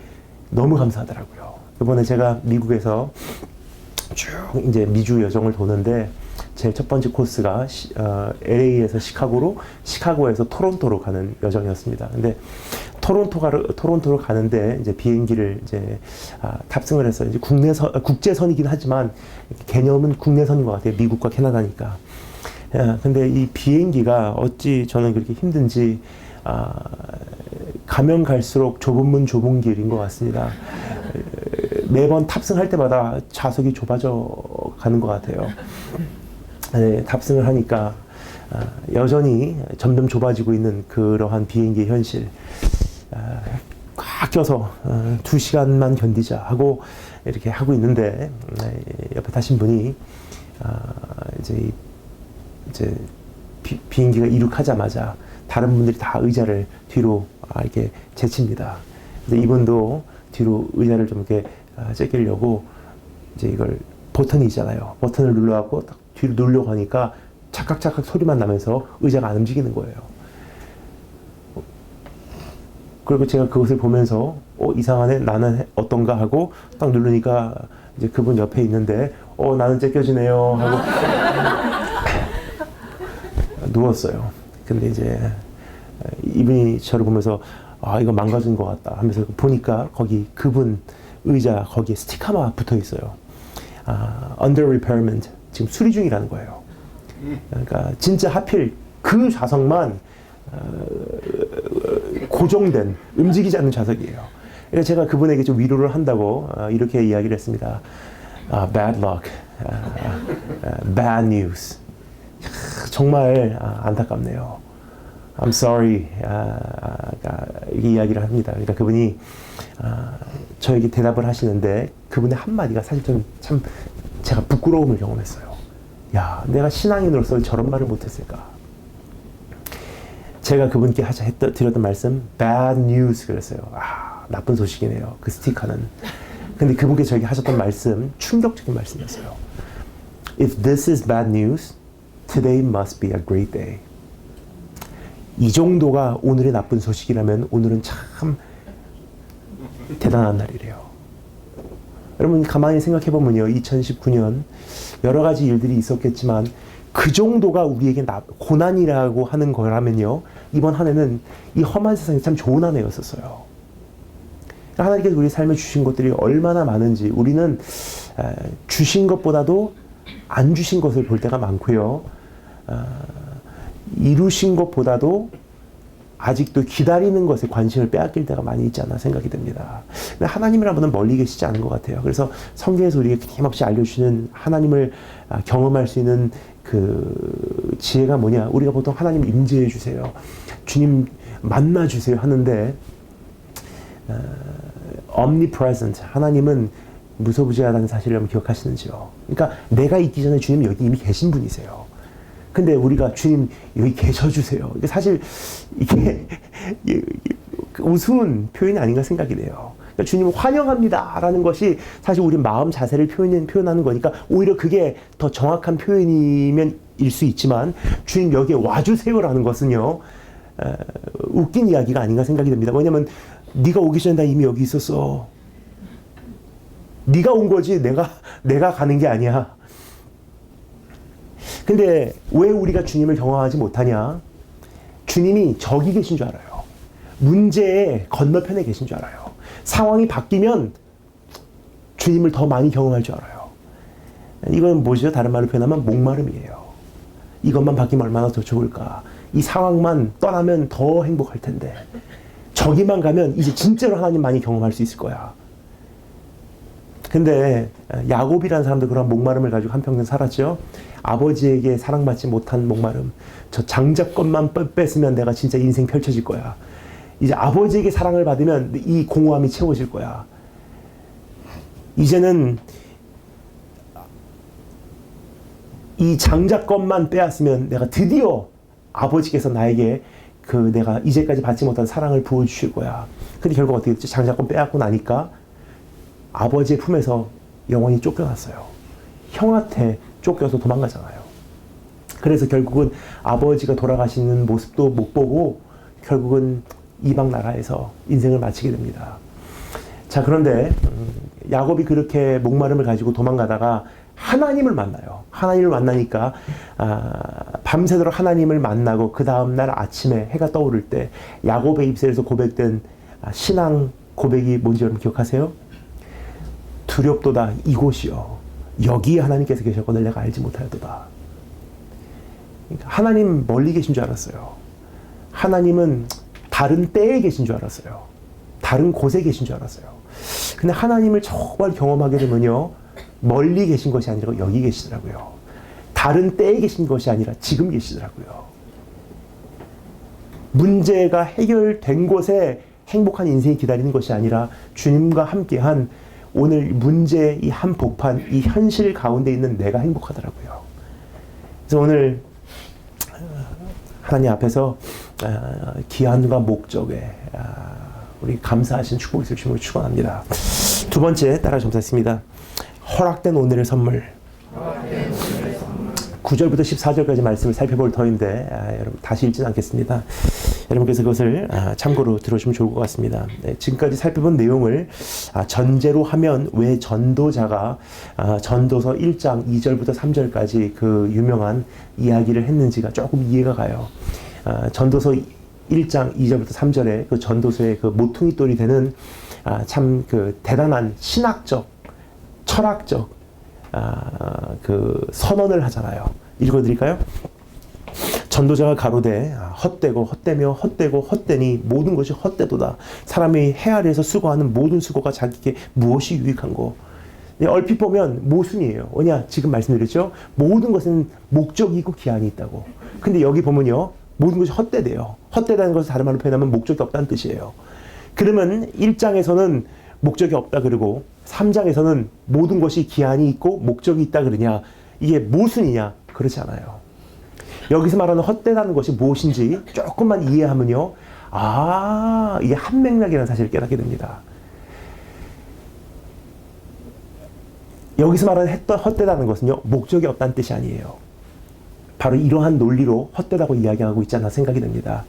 너무 감사하더라고요. 이번에 제가 미국에서 쭉 이제 미주 여정을 도는데 제 첫 번째 코스가 LA에서 시카고로, 시카고에서 토론토로 가는 여정이었습니다. 근데 토론토로 가는데 이제 비행기를 이제 탑승을 해서 이제 국제선이긴 하지만 개념은 국내선인 것 같아요. 미국과 캐나다니까. 근데 이 비행기가 어찌 저는 그렇게 힘든지 가면 갈수록 좁은 문 좁은 길인 것 같습니다. 매번 탑승할 때마다 좌석이 좁아져 가는 것 같아요. 네, 탑승을 하니까 여전히 점점 좁아지고 있는 그러한 비행기의 현실. 꽉 껴서 2시간만 견디자 하고 이렇게 하고 있는데 옆에 타신 분이 이제 비행기가 이륙하자마자 다른 분들이 다 의자를 뒤로 이렇게 제칩니다. 그래서 이분도 뒤로 의자를 좀 이렇게 제끼려고 이제 이걸 버튼이 있잖아요. 버튼을 눌러갖고 딱 뒤로 누르려고 하니까 찰칵찰칵 소리만 나면서 의자가 안 움직이는 거예요. 그리고 제가 그것을 보면서 이상하네, 나는 어떤가 하고 딱 누르니까 이제 그분 옆에 있는데 나는 째껴지네요 하고 누웠어요. 근데 이제 이분이 저를 보면서 이거 망가진 것 같다 하면서 보니까 거기 그분 의자 거기에 스티커 하나 붙어 있어요. Under repairment, 지금 수리 중이라는 거예요. 그러니까 진짜 하필 그 좌석만 고정된, 움직이지 않는 좌석이에요. 그래서 제가 그분에게 좀 위로를 한다고 이렇게 이야기를 했습니다. Bad luck, bad news. 정말 안타깝네요. I'm sorry. 이게 이야기를 합니다. 그러니까 그분이 저에게 대답을 하시는데 그분의 한마디가 사실 참 제가 부끄러움을 경험했어요. 야, 내가 신앙인으로서 저런 말을 못했을까? 제가 그분께 드렸던 말씀, bad news 그랬어요. 나쁜 소식이네요. 그 스티커는. 근데 그분께 저에게 하셨던 말씀, 충격적인 말씀이었어요. If this is bad news, today must be a great day. 이 정도가 오늘의 나쁜 소식이라면 오늘은 참 대단한 날이래요. 여러분 가만히 생각해보면요. 2019년 여러 가지 일들이 있었겠지만 그 정도가 우리에게 고난이라고 하는 거라면요. 이번 한 해는 이 험한 세상에 참 좋은 한 해였었어요. 하나님께서 우리 삶에 주신 것들이 얼마나 많은지 우리는 주신 것보다도 안 주신 것을 볼 때가 많고요. 이루신 것보다도 아직도 기다리는 것에 관심을 빼앗길 때가 많이 있지 않나 생각이 듭니다. 근데 하나님이라는 분은 멀리 계시지 않은 것 같아요. 그래서 성경에서 우리에게 끊임없이 알려주시는 하나님을 경험할 수 있는 그 지혜가 뭐냐? 우리가 보통 하나님 임재해 주세요. 주님 만나 주세요 하는데 omnipresent, 하나님은 무소부지하다는 사실을 여러분 기억하시는지요? 그러니까 내가 있기 전에 주님 여기 이미 계신 분이세요. 근데 우리가 주님 여기 계셔주세요. 이게 사실 이게 우스운 표현이 아닌가 생각이 돼요. 그러니까 주님 환영합니다 라는 것이 사실 우리 마음 자세를 표현하는 거니까 오히려 그게 더 정확한 표현이면 일 수 있지만 주님 여기에 와주세요라는 것은요 웃긴 이야기가 아닌가 생각이 됩니다. 왜냐면 네가 오기 전에 나 이미 여기 있었어. 네가 온 거지 내가 가는 게 아니야. 근데 왜 우리가 주님을 경험하지 못하냐? 주님이 저기 계신 줄 알아요. 문제의 건너편에 계신 줄 알아요. 상황이 바뀌면 주님을 더 많이 경험할 줄 알아요. 이건 뭐죠? 다른 말로 표현하면 목마름이에요. 이것만 바뀌면 얼마나 더 좋을까? 이 상황만 떠나면 더 행복할 텐데 저기만 가면 이제 진짜로 하나님 많이 경험할 수 있을 거야. 근데 야곱이라는 사람도 그런 목마름을 가지고 한평생 살았죠. 아버지에게 사랑받지 못한 목마름. 저 장자권만 뺏으면 내가 진짜 인생 펼쳐질 거야. 이제 아버지에게 사랑을 받으면 이 공허함이 채워질 거야. 이제는 이 장자권만 빼앗으면 내가 드디어 아버지께서 나에게 내가 이제까지 받지 못한 사랑을 부어주실 거야. 근데 결국 어떻게 됐지? 장자권 빼앗고 나니까 아버지의 품에서 영원히 쫓겨났어요. 형한테 쫓겨서 도망가잖아요. 그래서 결국은 아버지가 돌아가시는 모습도 못 보고 결국은 이방 나라에서 인생을 마치게 됩니다. 자, 그런데 야곱이 그렇게 목마름을 가지고 도망가다가 하나님을 만나요. 하나님을 만나니까 밤새도록 하나님을 만나고 그 다음날 아침에 해가 떠오를 때 야곱의 입술에서 고백된 신앙 고백이 뭔지 여러분 기억하세요? 두렵도다 이곳이요. 여기에 하나님께서 계셨거늘 내가 알지 못하였도다. 그러니까 하나님 멀리 계신 줄 알았어요. 하나님은 다른 때에 계신 줄 알았어요. 다른 곳에 계신 줄 알았어요. 근데 하나님을 정말 경험하게 되면요. 멀리 계신 것이 아니라 여기 계시더라고요. 다른 때에 계신 것이 아니라 지금 계시더라고요. 문제가 해결된 곳에 행복한 인생이 기다리는 것이 아니라 주님과 함께한 오늘 문제의 이 한복판, 이 현실 가운데 있는 내가 행복하더라고요. 그래서 오늘 하나님 앞에서 기한과 목적에 우리 감사하신 축복이 있을 줄을 축원합니다. 두 번째 따라 점사했습니다. 허락된 오늘의 선물. 9절부터 14절까지 말씀을 살펴볼 터인데 여러분 다시 읽지는 않겠습니다. 여러분께서 그것을 참고로 들어주시면 좋을 것 같습니다. 지금까지 살펴본 내용을 전제로 하면 왜 전도자가 전도서 1장 2절부터 3절까지 그 유명한 이야기를 했는지가 조금 이해가 가요. 전도서 1장 2절부터 3절에 그 전도서의 그 모퉁이돌이 되는 참 그 대단한 신학적, 철학적 그 선언을 하잖아요. 읽어드릴까요? 전도자가 가로되 헛되고 헛되며 헛되고 헛되니 모든 것이 헛되도다. 사람이 해 아래에서 수고하는 모든 수고가 자기에게 무엇이 유익한고. 얼핏 보면 모순이에요. 뭐냐? 지금 말씀드렸죠? 모든 것은 목적이 있고 기한이 있다고. 근데 여기 보면요. 모든 것이 헛되대요. 헛되다는 것을 다른 말로 표현하면 목적이 없다는 뜻이에요. 그러면 1장에서는 목적이 없다 그러고 3장에서는 모든 것이 기한이 있고 목적이 있다 그러냐. 이게 모순이냐? 그렇지 않아요. 여기서 말하는 헛되다는 것이 무엇인지 조금만 이해하면요. 이게 한 맥락이라는 사실을 깨닫게 됩니다. 여기서 말하는 헛되다는 것은요. 목적이 없다는 뜻이 아니에요. 바로 이러한 논리로 헛되다고 이야기하고 있지 않나 생각이 됩니다.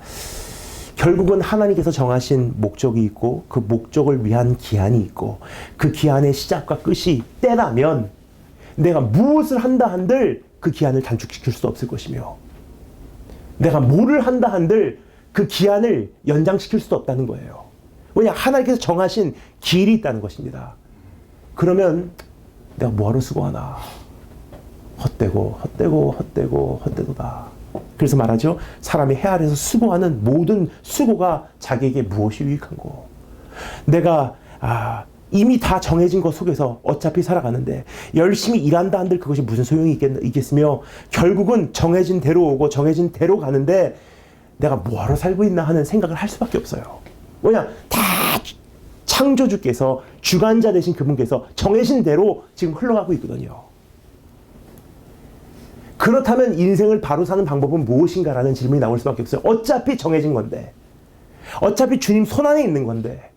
결국은 하나님께서 정하신 목적이 있고 그 목적을 위한 기한이 있고 그 기한의 시작과 끝이 때라면 내가 무엇을 한다 한들 그 기한을 단축시킬 수 없을 것이며 내가 뭐를 한다 한들 그 기한을 연장시킬 수도 없다는 거예요. 왜냐? 하나님께서 정하신 길이 있다는 것입니다. 그러면 내가 뭐하러 수고하나? 헛되고 헛되고 헛되고 헛되도다. 그래서 말하죠. 사람이 해 아래에서 수고하는 모든 수고가 자기에게 무엇이 유익한고. 내가 이미 다 정해진 것 속에서 어차피 살아가는데 열심히 일한다 한들 그것이 무슨 소용이 있겠으며 결국은 정해진 대로 오고 정해진 대로 가는데 내가 뭐하러 살고 있나 하는 생각을 할 수밖에 없어요. 뭐냐? 다 창조주께서 주관자 되신 그분께서 정해진 대로 지금 흘러가고 있거든요. 그렇다면 인생을 바로 사는 방법은 무엇인가라는 질문이 나올 수밖에 없어요. 어차피 정해진 건데 어차피 주님 손안에 있는 건데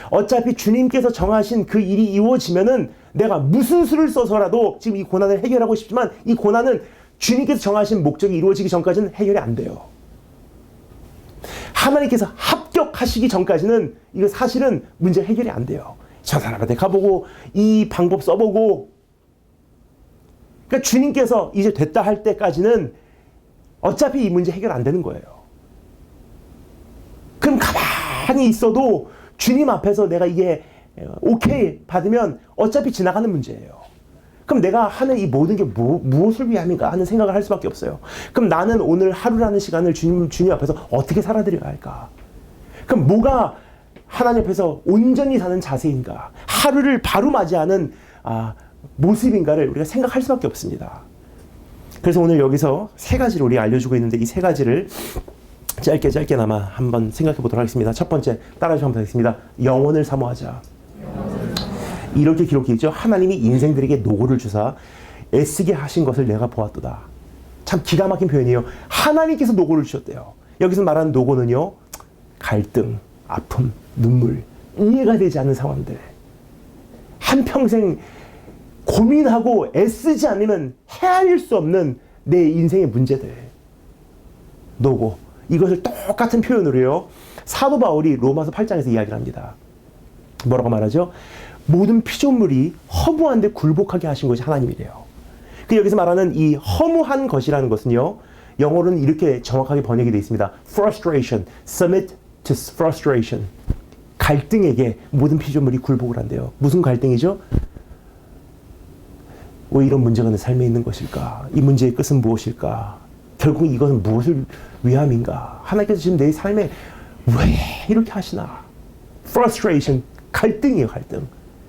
어차피 주님께서 정하신 그 일이 이루어지면은 내가 무슨 수를 써서라도 지금 이 고난을 해결하고 싶지만 이 고난은 주님께서 정하신 목적이 이루어지기 전까지는 해결이 안 돼요. 하나님께서 합격하시기 전까지는 이거 사실은 문제 해결이 안 돼요. 저 사람한테 가보고 이 방법 써보고 그러니까 주님께서 이제 됐다 할 때까지는 어차피 이 문제 해결 안 되는 거예요. 그럼 가만히 있어도 주님 앞에서 내가 이게 오케이 받으면 어차피 지나가는 문제예요. 그럼 내가 하는 이 모든 게 무엇을 위함인가 하는 생각을 할 수밖에 없어요. 그럼 나는 오늘 하루라는 시간을 주님 앞에서 어떻게 살아드려야 할까? 그럼 뭐가 하나님 앞에서 온전히 사는 자세인가? 하루를 바로 맞이하는 모습인가를 우리가 생각할 수밖에 없습니다. 그래서 오늘 여기서 세 가지를 우리가 알려주고 있는데 이 세 가지를 짧게나마 한번 생각해 보도록 하겠습니다. 첫 번째, 따라서 한번 하겠습니다. 영원을 사모하자. 이렇게 기록해 있죠. 하나님이 인생들에게 노고를 주사 애쓰게 하신 것을 내가 보았도다. 참 기가 막힌 표현이에요. 하나님께서 노고를 주셨대요. 여기서 말하는 노고는요. 갈등, 아픔, 눈물, 이해가 되지 않는 상황들. 한평생 고민하고 애쓰지 않으면 헤아릴 수 없는 내 인생의 문제들. 노고. 이것을 똑같은 표현으로요. 사도 바울이 로마서 8장에서 이야기를 합니다. 뭐라고 말하죠? 모든 피조물이 허무한데 굴복하게 하신 것이 하나님이래요. 그 여기서 말하는 이 허무한 것이라는 것은요. 영어로는 이렇게 정확하게 번역이 되어 있습니다. frustration, submit to frustration. 갈등에게 모든 피조물이 굴복을 한대요. 무슨 갈등이죠? 왜 이런 문제가 내 삶에 있는 것일까? 이 문제의 끝은 무엇일까? 결국 이것은 무엇을 위함인가? 하나님께서 지금 내 삶에 왜 이렇게 하시나? frustration, 갈등이에요, 갈등.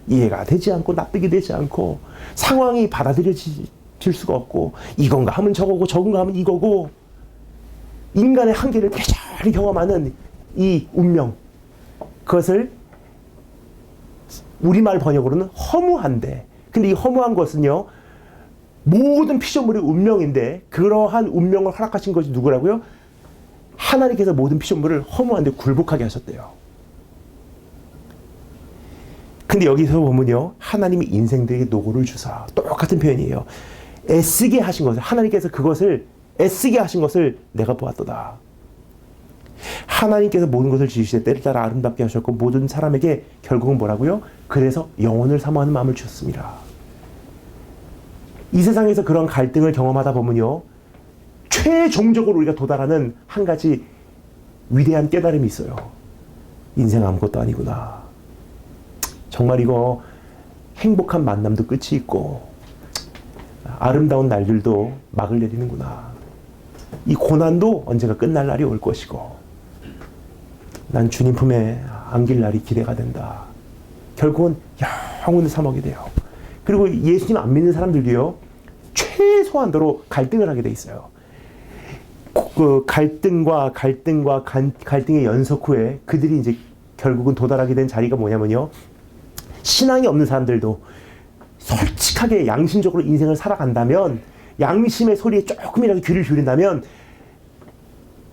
이해가 되지 않고 납득이 되지 않고 상황이 받아들여질 수가 없고 이건가 하면 저거고 저건가 하면 이거고 인간의 한계를 뼈저리 경험하는 이 운명, 그것을 우리말 번역으로는 허무한데, 근데 이 허무한 것은요 모든 피조물의 운명인데 그러한 운명을 허락하신 것이 누구라고요? 하나님께서 모든 피조물을 허무한데 굴복하게 하셨대요. 근데 여기서 보면요, 하나님이 인생들에게 노고를 주사, 똑같은 표현이에요. 애쓰게 하신 것을, 하나님께서 그것을 애쓰게 하신 것을 내가 보았도다. 하나님께서 모든 것을 지으시되 때를 따라 아름답게 하셨고 모든 사람에게 결국은 뭐라고요? 그래서 영혼을 사모하는 마음을 주셨습니다. 이 세상에서 그런 갈등을 경험하다 보면요, 최종적으로 우리가 도달하는 한 가지 위대한 깨달음이 있어요. 인생 아무것도 아니구나. 정말 이거 행복한 만남도 끝이 있고 아름다운 날들도 막을 내리는구나. 이 고난도 언젠가 끝날 날이 올 것이고 난 주님 품에 안길 날이 기대가 된다. 결국은 영혼을 사모하게 돼요. 그리고 예수님 안 믿는 사람들도요, 최소한도로 갈등을 하게 돼 있어요. 그 갈등의 연속 후에 그들이 이제 결국은 도달하게 된 자리가 뭐냐면요, 신앙이 없는 사람들도 솔직하게 양심적으로 인생을 살아간다면, 양심의 소리에 조금이라도 귀를 기울인다면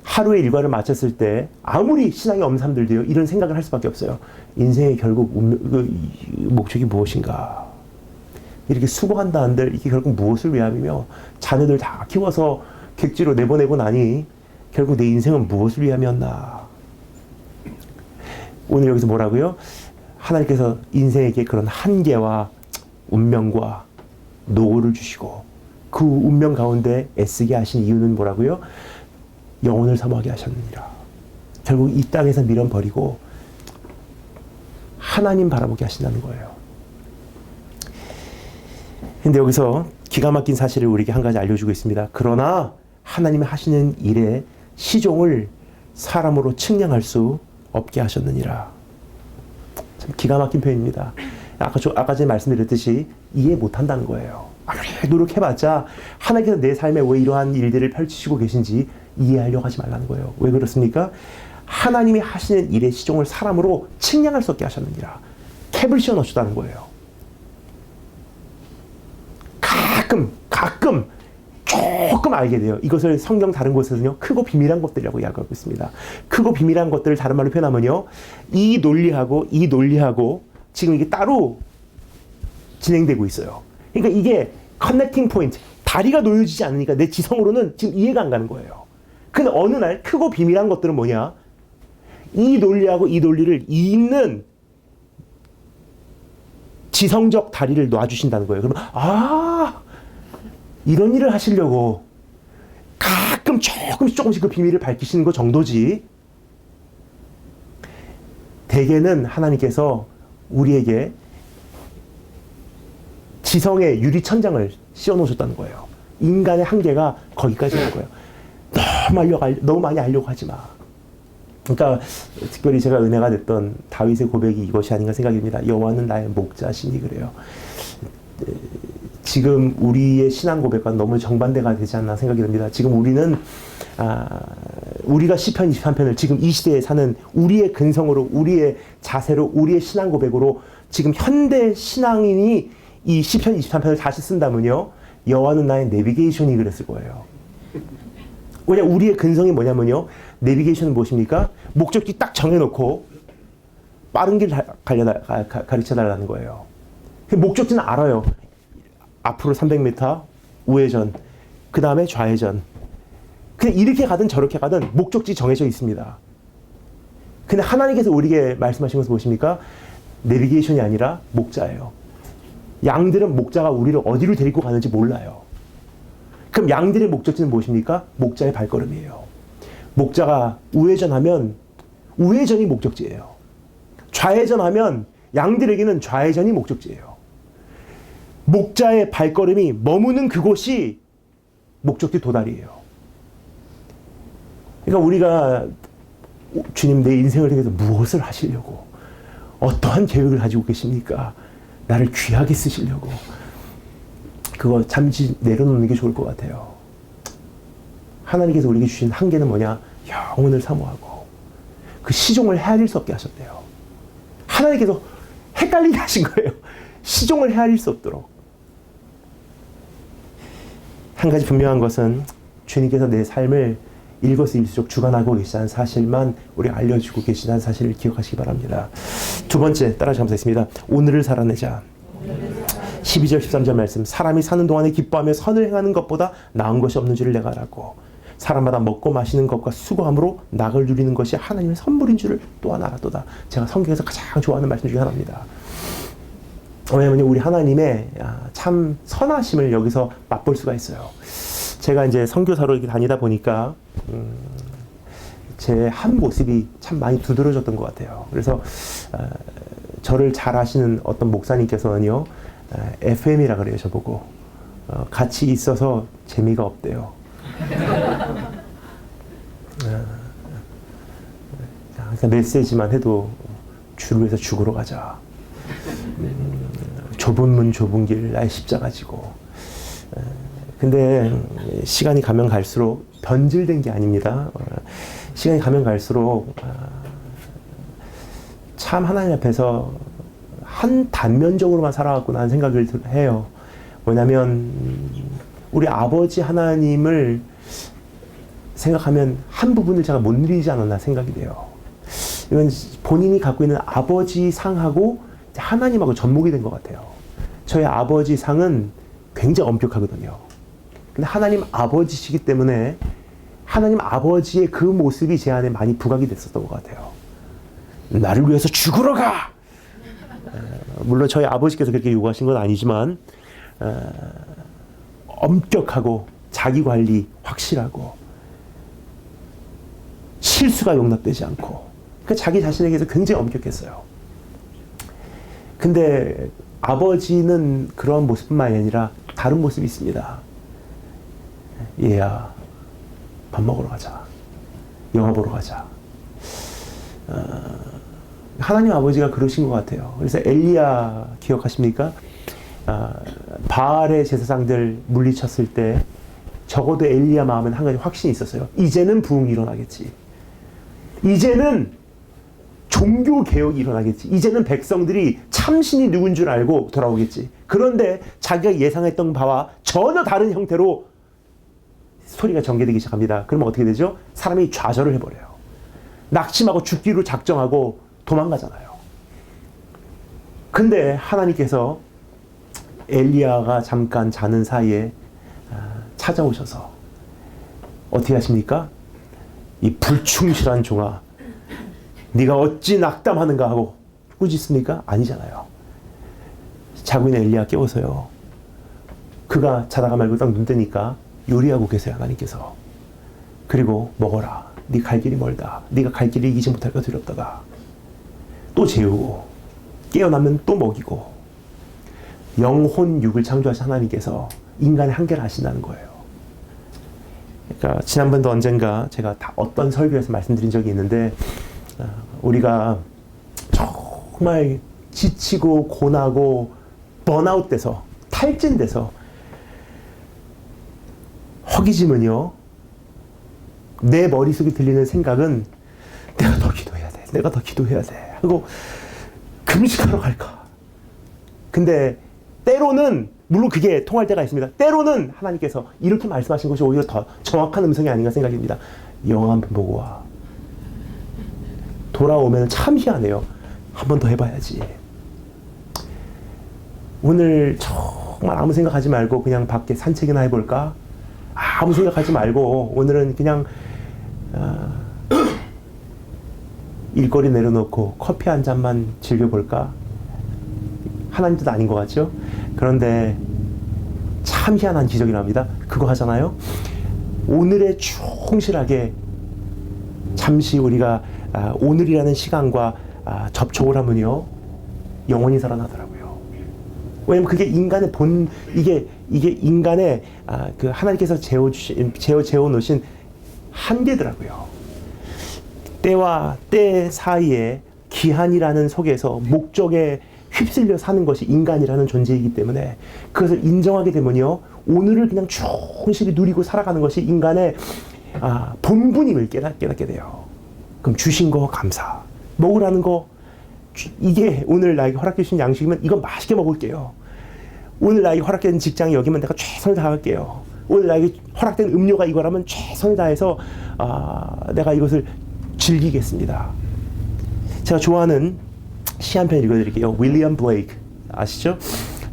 하루의 일과를 마쳤을 때 아무리 신앙이 없는 사람들도요, 이런 생각을 할 수밖에 없어요. 인생의 결국 목적이 무엇인가? 이렇게 수고한다 한들 이게 결국 무엇을 위함이며, 자녀들 다 키워서 객지로 내보내고 나니 결국 내 인생은 무엇을 위함이었나? 오늘 여기서 뭐라고요? 하나님께서 인생에게 그런 한계와 운명과 노고를 주시고 그 운명 가운데 애쓰게 하신 이유는 뭐라고요? 영혼을 사모하게 하셨느니라. 결국 이 땅에서 미련 버리고 하나님 바라보게 하신다는 거예요. 근데 여기서 기가 막힌 사실을 우리에게 한 가지 알려주고 있습니다. 그러나 하나님이 하시는 일에 시종을 사람으로 측량할 수 없게 하셨느니라. 참 기가 막힌 표현입니다. 아까 전에 말씀드렸듯이 이해 못한다는 거예요. 아무리 노력해봤자 하나님께서 내 삶에 왜 이러한 일들을 펼치시고 계신지 이해하려고 하지 말라는 거예요. 왜 그렇습니까? 하나님이 하시는 일의 시종을 사람으로 측량할 수 없게 하셨느니라. 캡을 씌워놓으셨다는 거예요. 가끔 조금 알게 돼요. 이것을 성경 다른 곳에서는요, 크고 비밀한 것들이라고 이야기하고 있습니다. 크고 비밀한 것들을 다른 말로 표현하면요, 이 논리하고 지금 이게 따로 진행되고 있어요. 그러니까 이게 커넥팅 포인트, 다리가 놓여지지 않으니까 내 지성으로는 지금 이해가 안 가는 거예요. 근데 어느 날 크고 비밀한 것들은 뭐냐? 이 논리하고 이 논리를 잇는 지성적 다리를 놔주신다는 거예요. 그러면 이런 일을 하시려고 가끔 조금씩 그 비밀을 밝히시는 것 정도지, 대개는 하나님께서 우리에게 지성의 유리천장을 씌워놓으셨다는 거예요. 인간의 한계가 거기까지인 거예요. 너무 많이 알려고 하지 마. 그러니까 특별히 제가 은혜가 됐던 다윗의 고백이 이것이 아닌가 생각이 듭니다. 여호와는 나의 목자시니 그래요. 지금 우리의 신앙 고백과 너무 정반대가 되지 않나 생각이 듭니다. 지금 우리는 우리가 시편 23편을 지금 이 시대에 사는 우리의 근성으로, 우리의 자세로, 우리의 신앙 고백으로 지금 현대 신앙인이 이 시편 23편을 다시 쓴다면요, 여호와는 나의 내비게이션이 그랬을 거예요. 왜냐, 우리의 근성이 뭐냐면요, 내비게이션은 무엇입니까? 목적지 딱 정해놓고 빠른 길 가르쳐달라는 거예요. 목적지는 알아요. 앞으로 300m, 우회전, 그 다음에 좌회전. 그냥 이렇게 가든 저렇게 가든 목적지 정해져 있습니다. 근데 하나님께서 우리에게 말씀하신 것은 무엇입니까? 내비게이션이 아니라 목자예요. 양들은 목자가 우리를 어디로 데리고 가는지 몰라요. 그럼 양들의 목적지는 무엇입니까? 목자의 발걸음이에요. 목자가 우회전하면 우회전이 목적지예요. 좌회전하면 양들에게는 좌회전이 목적지예요. 목자의 발걸음이 머무는 그곳이 목적지 도달이에요. 그러니까 우리가 주님, 내 인생을 통해서 무엇을 하시려고, 어떠한 계획을 가지고 계십니까? 나를 귀하게 쓰시려고. 그거 잠시 내려놓는 게 좋을 것 같아요. 하나님께서 우리에게 주신 한계는 뭐냐? 영혼을 사모하고 그 시종을 헤아릴 수 없게 하셨대요. 하나님께서 헷갈리게 하신 거예요. 시종을 헤아릴 수 없도록. 한 가지 분명한 것은 주님께서 내 삶을 일거수일투족 주관하고 계시다는 사실만 우리가 알려주고 계시다는 사실을 기억하시기 바랍니다. 두 번째, 따라서 감사했습니다. 오늘을 살아내자. 12절 13절 말씀, 사람이 사는 동안에 기뻐하며 선을 행하는 것보다 나은 것이 없는 줄을 내가 알았고 사람마다 먹고 마시는 것과 수고함으로 낙을 누리는 것이 하나님의 선물인 줄을 또한 알았도다. 제가 성경에서 가장 좋아하는 말씀 중에 하나입니다. 왜냐하면 우리 하나님의 참 선하심을 여기서 맛볼 수가 있어요. 제가 이제 선교사로 이렇게 다니다 보니까 제 한 모습이 참 많이 두드러졌던 것 같아요. 그래서 저를 잘 아시는 어떤 목사님께서는요, FM이라 그래요, 저보고. 같이 있어서 재미가 없대요. 그러니까 메시지만 해도 주를 위해서 죽으러 가자. 좁은 문 좁은 길 나의 십자가 지고. 근데 시간이 가면 갈수록 변질된 게 아닙니다. 시간이 가면 갈수록 참 하나님 앞에서 한 단면적으로만 살아왔구나 하는 생각을 해요. 왜냐하면 우리 아버지 하나님을 생각하면 한 부분을 제가 못 누리지 않았나 생각이 돼요. 이건 본인이 갖고 있는 아버지 상하고 하나님하고 접목이 된 것 같아요. 저희 아버지 상은 굉장히 엄격하거든요. 근데 하나님 아버지시기 때문에 하나님 아버지의 그 모습이 제 안에 많이 부각이 됐었던 것 같아요. 나를 위해서 죽으러 가! 물론 저희 아버지께서 그렇게 요구하신 건 아니지만 엄격하고 자기 관리 확실하고 실수가 용납되지 않고 그러니까 자기 자신에게서 굉장히 엄격했어요. 근데 아버지는 그런 모습뿐만이 아니라 다른 모습이 있습니다. 얘야, 밥 먹으러 가자. 영화 보러 가자. 하나님 아버지가 그러신 것 같아요. 그래서 엘리야 기억하십니까? 바알의 제사장들 물리쳤을 때 적어도 엘리야 마음엔 한 가지 확신이 있었어요. 이제는 부흥이 일어나겠지. 이제는 종교 개혁이 일어나겠지. 이제는 백성들이 참신이 누군 줄 알고 돌아오겠지. 그런데 자기가 예상했던 바와 전혀 다른 형태로 스토리가 전개되기 시작합니다. 그러면 어떻게 되죠? 사람이 좌절을 해버려요. 낙심하고 죽기로 작정하고 도망가잖아요. 근데 하나님께서 엘리야가 잠깐 자는 사이에 찾아오셔서 어떻게 하십니까? 이 불충실한 종아, 네가 어찌 낙담하는가 하고 꾸짖습니까? 아니잖아요. 자고 있는 엘리야 깨워서요. 그가 자다가 말고 딱 눈 뜨니까 요리하고 계세요, 하나님께서. 그리고 먹어라. 네 갈 길이 멀다. 네가 갈 길을 이기지 못할까 두렵다가. 또 재우고 깨어나면 또 먹이고. 영혼 육을 창조하신 하나님께서 인간의 한계를 아신다는 거예요. 그러니까 지난번도 언젠가 제가 어떤 설교에서 말씀드린 적이 있는데 우리가 정말 지치고 고나고 번아웃돼서 탈진돼서 허기짐은요, 내 머릿속에 들리는 생각은 내가 더 기도해야 돼, 내가 더 기도해야 돼 하고 금식하러 갈까. 근데 때로는 물론 그게 통할 때가 있습니다. 때로는 하나님께서 이렇게 말씀하신 것이 오히려 더 정확한 음성이 아닌가 생각입니다. 영화 한 편 보고 와. 돌아오면 참 희한해요. 한 번 더 해봐야지. 오늘 정말 아무 생각하지 말고 그냥 밖에 산책이나 해볼까? 아무 생각하지 말고 오늘은 그냥 일거리 내려놓고 커피 한 잔만 즐겨볼까? 하나님 뜻 아닌 것 같죠? 그런데 참 희한한 기적이 납니다. 그거 하잖아요. 오늘에 충실하게 잠시 우리가 오늘이라는 시간과 접촉을 하면요, 영원히 살아나더라고요. 왜냐면 그게 인간의 이게 인간의 그 하나님께서 재워놓으신 한계더라고요. 때와 때 사이에 기한이라는 속에서 목적에 휩쓸려 사는 것이 인간이라는 존재이기 때문에 그것을 인정하게 되면요, 오늘을 그냥 충실히 누리고 살아가는 것이 인간의 본분임을 깨닫게 돼요. 그럼 주신 거 감사. 먹으라는 거, 이게 오늘 나에게 허락해 주신 양식이면 이건 맛있게 먹을게요. 오늘 나에게 허락된 직장이 여기면 내가 최선을 다할게요. 오늘 나에게 허락된 음료가 이거라면 최선을 다해서 내가 이것을 즐기겠습니다. 제가 좋아하는 시 한 편 읽어드릴게요. 윌리엄 블레이크 아시죠?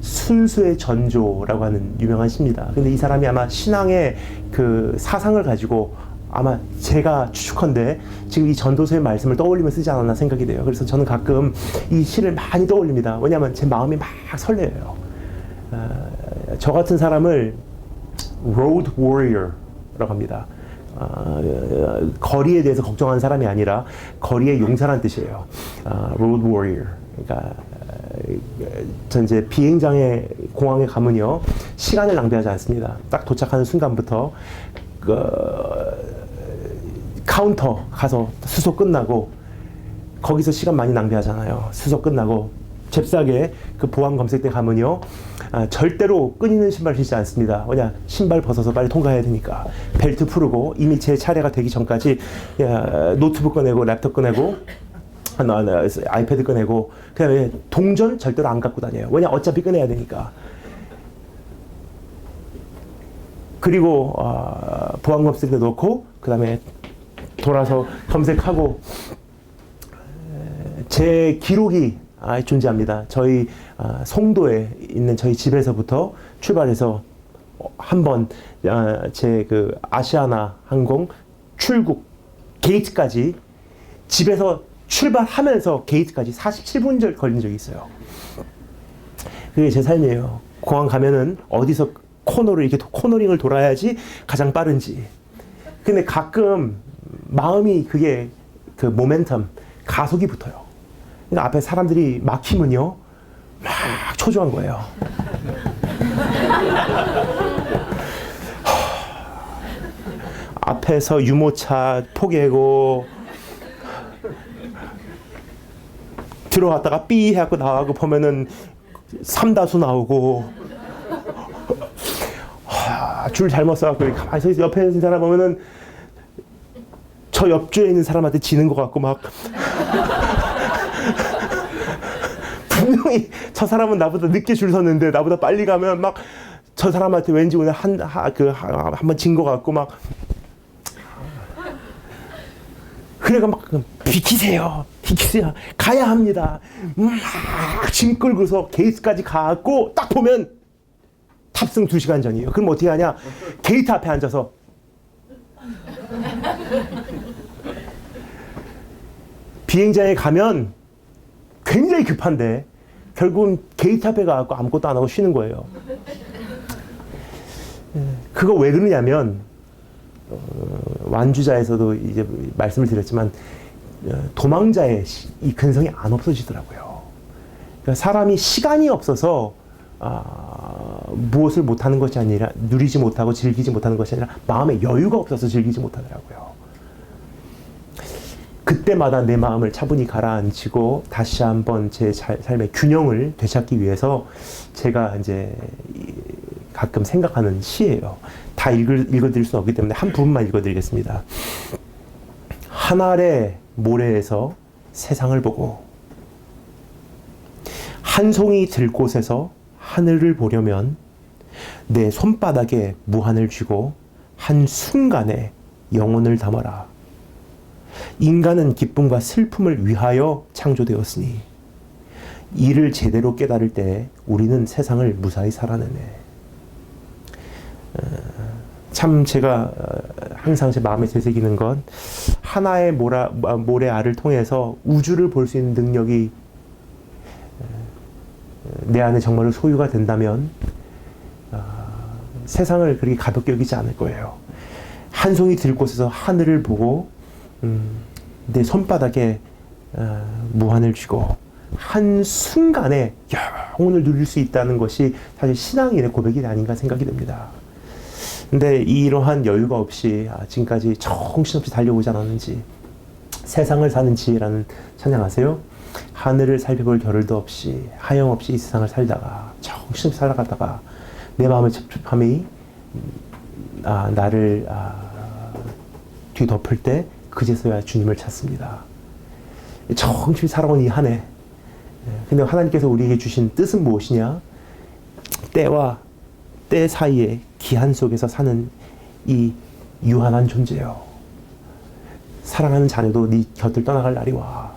순수의 전조라고 하는 유명한 시입니다. 근데 이 사람이 아마 신앙의 그 사상을 가지고 아마 제가 추측컨대 지금 이 전도서의 말씀을 떠올리며 쓰지 않았나 생각이 돼요. 그래서 저는 가끔 이 시를 많이 떠올립니다. 왜냐하면 제 마음이 막 설레요. 저 같은 사람을 road warrior라고 합니다. 거리에 대해서 걱정하는 사람이 아니라 거리의 용사란 뜻이에요. road warrior. 그러니까 전 이제 비행장에 공항에 가면요 시간을 낭비하지 않습니다. 딱 도착하는 순간부터 카운터 가서 수속 끝나고 거기서 시간 많이 낭비하잖아요. 수속 끝나고 잽싸게 그 보안 검색대 가면요 절대로 끈있는 신발 신지 않습니다. 왜냐 신발 벗어서 빨리 통과해야 되니까 벨트 풀고 이미 제 차례가 되기 전까지 노트북 꺼내고 랩톱 꺼내고 아이패드 꺼내고 그다음에 동전 절대로 안 갖고 다녀요. 왜냐 어차피 꺼내야 되니까. 그리고 보안 검색대 넣고 그다음에 돌아서 검색하고 제 기록이 존재합니다. 저희 송도에 있는 저희 집에서부터 출발해서 한번 제 그 아시아나 항공 출국 게이트까지 집에서 출발하면서 게이트까지 47분 걸린 적이 있어요. 그게 제 삶이에요. 공항 가면은 어디서 코너를 이렇게 코너링을 돌아야지 가장 빠른지. 근데 가끔 마음이 그게 그 모멘텀 가속이 붙어요. 그러니까 앞에 사람들이 막히면요 막 초조한 거예요. 앞에서 유모차 포개고 들어갔다가 삐 해갖고 나가고 보면은 삼다수 나오고 줄 잘못 써갖고 가만히 서 옆에 있는 사람 보면은 저 옆줄에 있는 사람한테 지는 것 같고 막 분명히 저 사람은 나보다 늦게 줄 섰는데 나보다 빨리 가면 막 저 사람한테 왠지 오늘 한번 진 것 같고 막 그래가 막 비키세요 가야 합니다. 짐 끌고서 게이트까지 가고 딱 보면 탑승 2시간 전이에요. 그럼 어떻게 하냐? 게이트 앞에 앉아서 비행장에 가면 굉장히 급한데 결국은 게이트 앞에 가서 아무것도 안 하고 쉬는 거예요. 그거 왜 그러냐면 완주자에서도 이제 말씀을 드렸지만 도망자의 이 근성이 안 없어지더라고요. 그러니까 사람이 시간이 없어서 무엇을 못하는 것이 아니라 누리지 못하고 즐기지 못하는 것이 아니라 마음에 여유가 없어서 즐기지 못하더라고요. 그때마다 내 마음을 차분히 가라앉히고 다시 한번 제 삶의 균형을 되찾기 위해서 제가 이제 가끔 생각하는 시예요. 다 읽어드릴 수는 없기 때문에 한 부분만 읽어드리겠습니다. 한 알의 모래에서 세상을 보고 한 송이 들곳에서 하늘을 보려면 내 손바닥에 무한을 쥐고 한순간에 영혼을 담아라. 인간은 기쁨과 슬픔을 위하여 창조되었으니 이를 제대로 깨달을 때 우리는 세상을 무사히 살아내네. 참 제가 항상 제 마음에 되새기는 건 하나의 모래알을 통해서 우주를 볼 수 있는 능력이 내 안에 정말로 소유가 된다면 세상을 그렇게 가볍게 여기지 않을 거예요. 한 송이 들곳에서 하늘을 보고 내 손바닥에 무한을 쥐고 한순간에 영혼을 누릴 수 있다는 것이 사실 신앙인의 고백이 아닌가 생각이 듭니다. 근데 이러한 여유가 없이 지금까지 정신없이 달려오지 않았는지 세상을 사는 지혜라는 찬양 아세요? 하늘을 살펴볼 겨를도 없이 하염없이 이 세상을 살다가 정신없이 살아가다가 내 마음의 첩첩함이 나를 뒤덮을 때 그제서야 주님을 찾습니다. 정신없이 살아온 이 한 해. 근데 하나님께서 우리에게 주신 뜻은 무엇이냐? 때와 때 사이에 기한 속에서 사는 이 유한한 존재요. 사랑하는 자녀도 네 곁을 떠나갈 날이 와.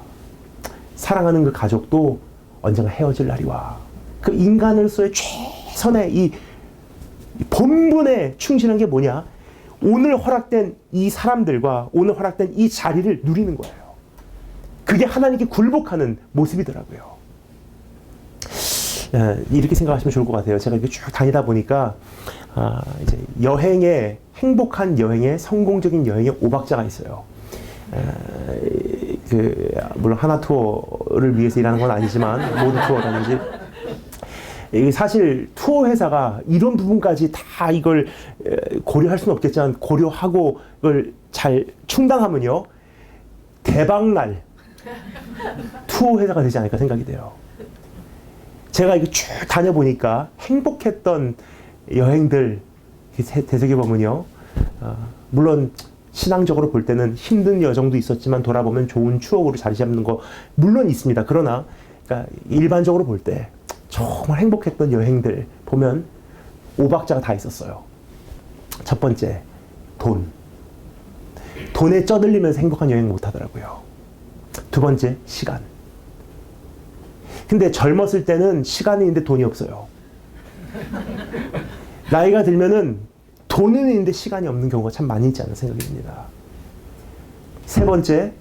사랑하는 그 가족도 언젠가 헤어질 날이 와. 그 인간으로서의 최선의 이 본분에 충실한 게 뭐냐? 오늘 허락된 이 사람들과 오늘 허락된 이 자리를 누리는 거예요. 그게 하나님께 굴복하는 모습이더라고요. 이렇게 생각하시면 좋을 것 같아요. 제가 이렇게 쭉 다니다 보니까 이제 여행에 행복한 여행에 성공적인 여행에 5박자가 있어요. 물론 하나 투어를 위해서 일하는 건 아니지만 모두 투어라든지 이게 사실 투어 회사가 이런 부분까지 다 이걸 고려할 수는 없겠지만 고려하고 이걸 잘 충당하면요 대박날 투어 회사가 되지 않을까 생각이 돼요. 제가 이거 쭉 다녀보니까 행복했던 여행들 되새겨보면요 물론 신앙적으로 볼 때는 힘든 여정도 있었지만 돌아보면 좋은 추억으로 자리 잡는 거 물론 있습니다. 그러나 그러니까 일반적으로 볼 때 정말 행복했던 여행들 보면 5박자가 다 있었어요. 첫 번째, 돈. 돈에 쩌들리면서 행복한 여행 못 하더라고요. 두 번째, 시간. 근데 젊었을 때는 시간이 있는데 돈이 없어요. 나이가 들면은 돈은 있는데 시간이 없는 경우가 참 많이 있지 않나 생각이 듭니다. 세 번째,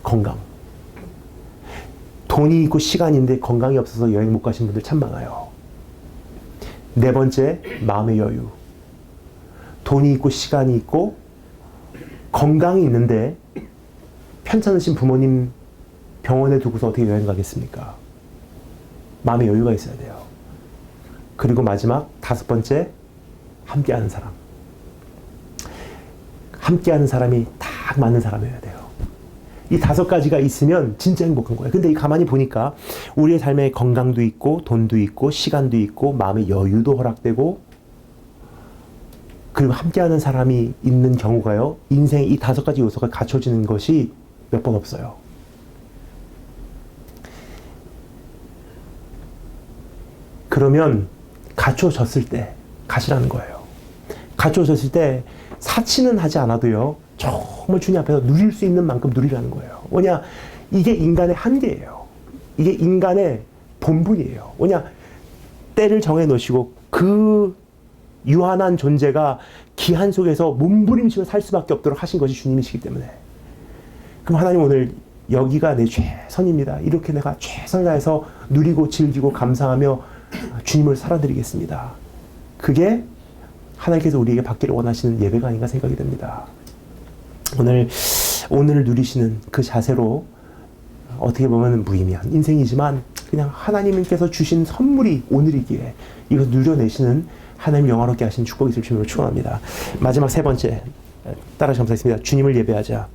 건강. 돈이 있고 시간이 있는데 건강이 없어서 여행 못 가신 분들 참 많아요. 네 번째, 마음의 여유. 돈이 있고 시간이 있고 건강이 있는데 편찮으신 부모님 병원에 두고서 어떻게 여행 가겠습니까? 마음의 여유가 있어야 돼요. 그리고 마지막 다섯 번째, 함께하는 사람. 함께하는 사람이 딱 맞는 사람이어야 돼요. 이 다섯 가지가 있으면 진짜 행복한 거예요. 근데 가만히 보니까 우리의 삶에 건강도 있고 돈도 있고 시간도 있고 마음의 여유도 허락되고 그리고 함께하는 사람이 있는 경우가요. 인생에 이 다섯 가지 요소가 갖춰지는 것이 몇 번 없어요. 그러면 갖춰졌을 때 가시라는 거예요. 갖춰졌을 때 사치는 하지 않아도요. 정말 주님 앞에서 누릴 수 있는 만큼 누리라는 거예요. 뭐냐? 이게 인간의 한계예요. 이게 인간의 본분이에요. 뭐냐? 때를 정해 놓으시고 그 유한한 존재가 기한 속에서 몸부림치며 살 수밖에 없도록 하신 것이 주님이시기 때문에 그럼 하나님 오늘 여기가 내 최선입니다. 이렇게 내가 최선을 다해서 누리고 즐기고 감사하며 주님을 살아드리겠습니다. 그게 하나님께서 우리에게 받기를 원하시는 예배가 아닌가 생각이 됩니다. 오늘 누리시는 그 자세로 어떻게 보면 무의미한 인생이지만 그냥 하나님께서 주신 선물이 오늘이기에 이거 누려내시는 하나님 영화롭게 하신 축복이 있을 주님으로 축원합니다. 마지막 세 번째 따라 감사했습니다. 주님을 예배하자.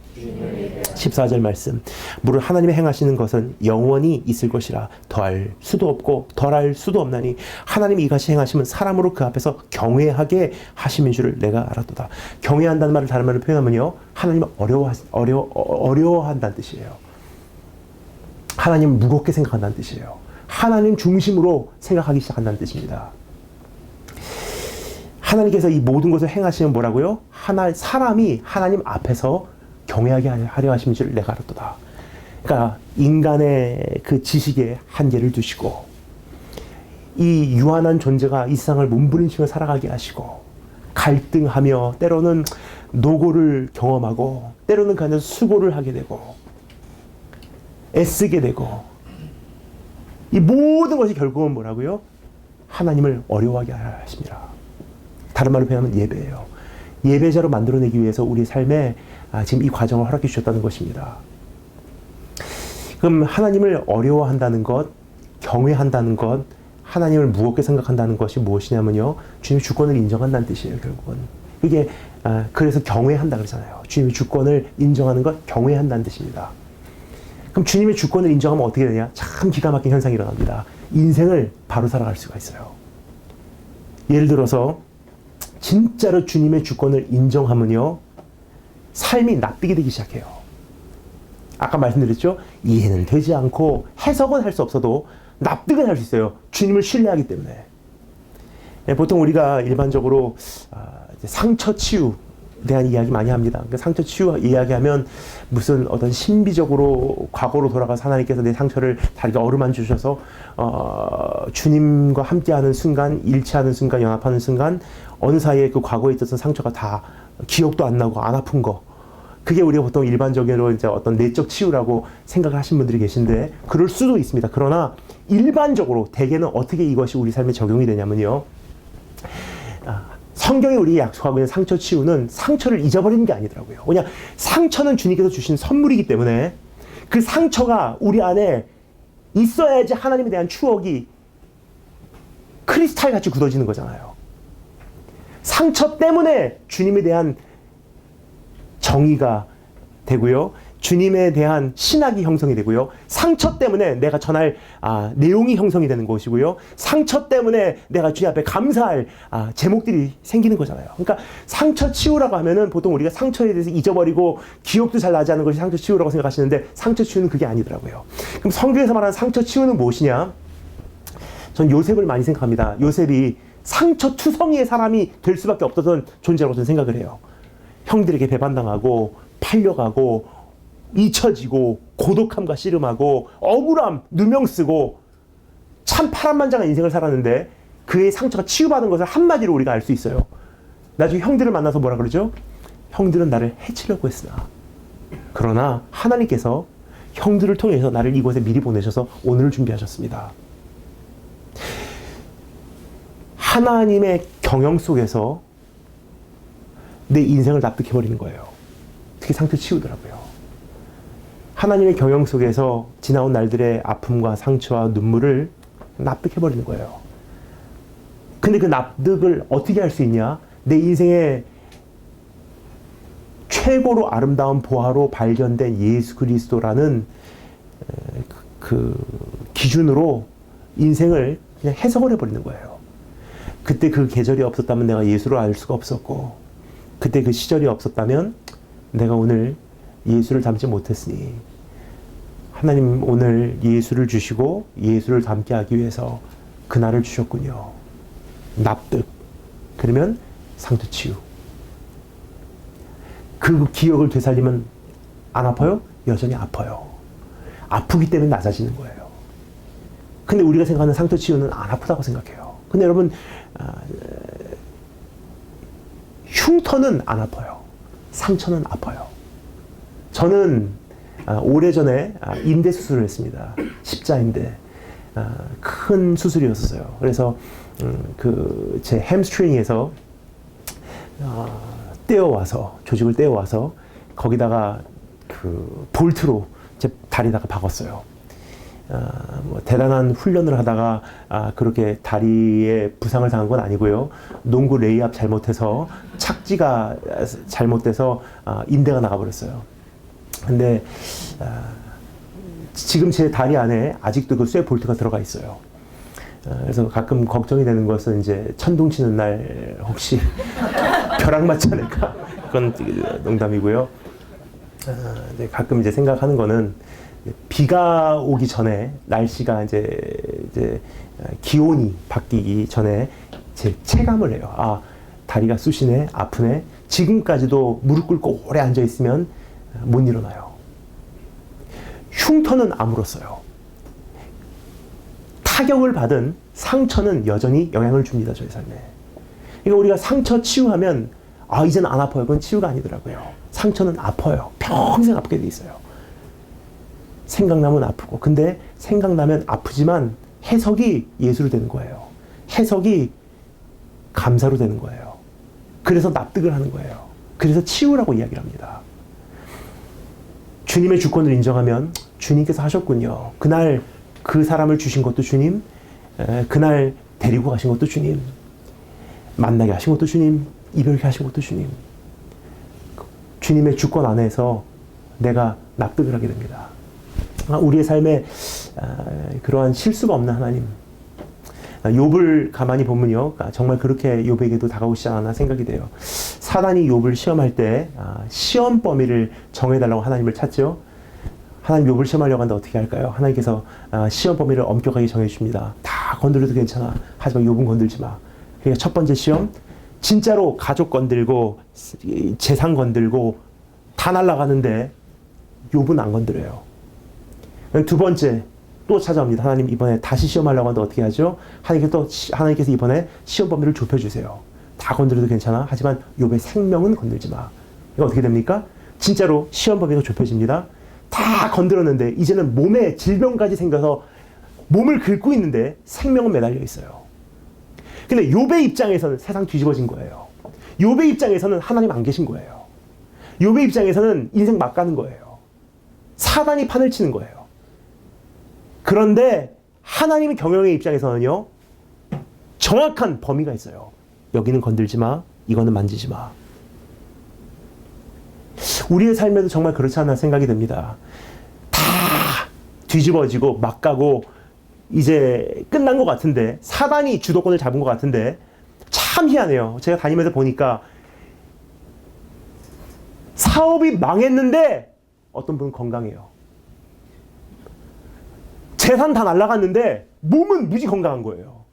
14절 말씀. 무릇 하나님의 행하시는 것은 영원히 있을 것이라 더할 수도 없고 덜할 수도 없나니 하나님이 이같이 행하시면 사람으로 그 앞에서 경외하게 하심인 줄을 내가 알았도다. 경외한다는 말을 다른 말로 표현하면요. 하나님을 어려워한다는 뜻이에요. 하나님을 무겁게 생각한다는 뜻이에요. 하나님 중심으로 생각하기 시작한다는 뜻입니다. 하나님께서 이 모든 것을 행하시면 뭐라고요? 사람이 하나님 앞에서 경외하게 하려 하심인 줄 내가 알았도다. 그러니까 인간의 그 지식에 한계를 두시고 이 유한한 존재가 이 세상을 몸부림치며 살아가게 하시고 갈등하며 때로는 노고를 경험하고 때로는 그 안에서 수고를 하게 되고 애쓰게 되고 이 모든 것이 결국은 뭐라고요? 하나님을 어려워하게 하십니다. 다른 말로 표현하면 예배예요. 예배자로 만들어내기 위해서 우리 삶에 지금 이 과정을 허락해 주셨다는 것입니다. 그럼 하나님을 어려워한다는 것, 경외한다는 것, 하나님을 무겁게 생각한다는 것이 무엇이냐면요. 주님의 주권을 인정한다는 뜻이에요. 결국은. 이게 그래서 경외한다 그러잖아요. 주님의 주권을 인정하는 것, 경외한다는 뜻입니다. 그럼 주님의 주권을 인정하면 어떻게 되냐? 참 기가 막힌 현상이 일어납니다. 인생을 바로 살아갈 수가 있어요. 예를 들어서 진짜로 주님의 주권을 인정하면요. 삶이 납득이 되기 시작해요. 아까 말씀드렸죠? 이해는 되지 않고 해석은 할 수 없어도 납득은 할 수 있어요. 주님을 신뢰하기 때문에. 보통 우리가 일반적으로 이제 상처 치유 대한 이야기 많이 합니다. 그러니까 상처 치유 이야기하면 무슨 어떤 신비적으로 과거로 돌아가서 하나님께서 내 상처를 다르게 어루만져 주셔서 주님과 함께하는 순간, 일치하는 순간, 연합하는 순간 어느 사이에 그 과거에 있었던 상처가 다 기억도 안 나고 안 아픈 거. 그게 우리가 보통 일반적으로 이제 어떤 내적 치유라고 생각을 하신 분들이 계신데 그럴 수도 있습니다. 그러나 일반적으로 대개는 어떻게 이것이 우리 삶에 적용이 되냐면요. 성경이 우리에게 약속하고 있는 상처 치유는 상처를 잊어버리는 게 아니더라고요. 그냥 상처는 주님께서 주신 선물이기 때문에 그 상처가 우리 안에 있어야지 하나님에 대한 추억이 크리스탈같이 굳어지는 거잖아요. 상처 때문에 주님에 대한 정의가 되고요. 주님에 대한 신학이 형성이 되고요. 상처 때문에 내가 전할 내용이 형성이 되는 것이고요. 상처 때문에 내가 주님 앞에 감사할 제목들이 생기는 거잖아요. 그러니까 상처 치유라고 하면은 보통 우리가 상처에 대해서 잊어버리고 기억도 잘 나지 않는 것이 상처 치유라고 생각하시는데 상처 치유는 그게 아니더라고요. 그럼 성경에서 말하는 상처 치유는 무엇이냐? 전 요셉을 많이 생각합니다. 요셉이 상처 투성이의 사람이 될 수밖에 없었던 존재라고 저는 생각을 해요. 형들에게 배반당하고 팔려가고 잊혀지고 고독함과 씨름하고 억울함 누명 쓰고 참 파란만장한 인생을 살았는데 그의 상처가 치유받은 것을 한마디로 우리가 알 수 있어요. 나중에 형들을 만나서 뭐라 그러죠? 형들은 나를 해치려고 했으나 그러나 하나님께서 형들을 통해서 나를 이곳에 미리 보내셔서 오늘을 준비하셨습니다. 하나님의 경영 속에서 내 인생을 납득해버리는 거예요. 특히 상처 치우더라고요. 하나님의 경영 속에서 지나온 날들의 아픔과 상처와 눈물을 납득해버리는 거예요. 근데 그 납득을 어떻게 할 수 있냐? 내 인생의 최고로 아름다운 보화로 발견된 예수 그리스도라는 그 기준으로 인생을 그냥 해석을 해버리는 거예요. 그때 그 계절이 없었다면 내가 예수를 알 수가 없었고 그때 그 시절이 없었다면 내가 오늘 예수를 닮지 못했으니 하나님 오늘 예수를 주시고 예수를 닮게 하기 위해서 그날을 주셨군요. 납득. 그러면 상처 치유. 그 기억을 되살리면 안 아파요? 여전히 아파요. 아프기 때문에 낮아지는 거예요. 근데 우리가 생각하는 상처 치유는 안 아프다고 생각해요. 근데 여러분 흉터는 안 아파요. 상처는 아파요. 저는 오래전에 인대 수술을 했습니다. 십자인대. 큰 수술이었어요. 그래서 제 햄스트링에서 떼어와서 조직을 떼어와서 거기다가 그 볼트로 제 다리에다가 박았어요. 뭐 대단한 훈련을 하다가 그렇게 다리에 부상을 당한 건 아니고요. 농구 레이업 잘못해서 착지가 잘못돼서 인대가 나가버렸어요. 근데 지금 제 다리 안에 아직도 그 쇠 볼트가 들어가 있어요. 그래서 가끔 걱정이 되는 것은 이제 천둥 치는 날 혹시 벼락 맞지 않을까? 그건 농담이고요. 가끔 이제 생각하는 거는 비가 오기 전에 날씨가 이제 기온이 바뀌기 전에 제 체감을 해요. 다리가 쑤시네, 아프네. 지금까지도 무릎 꿇고 오래 앉아 있으면 못 일어나요. 흉터는 아물었어요. 타격을 받은 상처는 여전히 영향을 줍니다, 저희 삶에. 그러니까 우리가 상처 치유하면 이제는 안 아파요. 그건 치유가 아니더라고요. 상처는 아파요. 평생 아프게 돼 있어요. 생각나면 아프고. 근데 생각나면 아프지만 해석이 예수로 되는 거예요. 해석이 감사로 되는 거예요. 그래서 납득을 하는 거예요. 그래서 치유라고 이야기를 합니다. 주님의 주권을 인정하면 주님께서 하셨군요. 그날 그 사람을 주신 것도 주님, 그날 데리고 가신 것도 주님, 만나게 하신 것도 주님, 이별케 하신 것도 주님. 주님의 주권 안에서 내가 납득을 하게 됩니다. 우리의 삶에 그러한 실수가 없는 하나님. 욥을 가만히 보면요, 정말 그렇게 욥에게도 다가오시지 않았나 생각이 돼요. 사단이 욥을 시험할 때 시험 범위를 정해달라고 하나님을 찾죠. 하나님 욥을 시험하려고 하는데 어떻게 할까요? 하나님께서 시험 범위를 엄격하게 정해주십니다. 다 건드려도 괜찮아. 하지만 욥은 건들지 마. 그러니까 첫 번째 시험, 진짜로 가족 건들고 재산 건들고 다 날아가는데 욥은 안 건드려요. 두 번째 또 찾아옵니다. 하나님 이번에 다시 시험하려고 하는데 어떻게 하죠? 하나님께서 이번에 시험 범위를 좁혀주세요. 다 건드려도 괜찮아. 하지만 욥의 생명은 건들지 마. 이거 어떻게 됩니까? 진짜로 시험 범위가 좁혀집니다. 다 건드렸는데 이제는 몸에 질병까지 생겨서 몸을 긁고 있는데 생명은 매달려 있어요. 근데 욥의 입장에서는 세상 뒤집어진 거예요. 욥의 입장에서는 하나님 안 계신 거예요. 욥의 입장에서는 인생 막 가는 거예요. 사단이 판을 치는 거예요. 그런데 하나님의 경영의 입장에서는요, 정확한 범위가 있어요. 여기는 건들지 마, 이거는 만지지 마. 우리의 삶에도 정말 그렇지 않나 생각이 듭니다. 다 뒤집어지고 막 가고 이제 끝난 것 같은데, 사단이 주도권을 잡은 것 같은데 참 희한해요. 제가 다니면서 보니까 사업이 망했는데 어떤 분은 건강해요. 재산 다 날아갔는데 몸은 무지 건강한 거예요.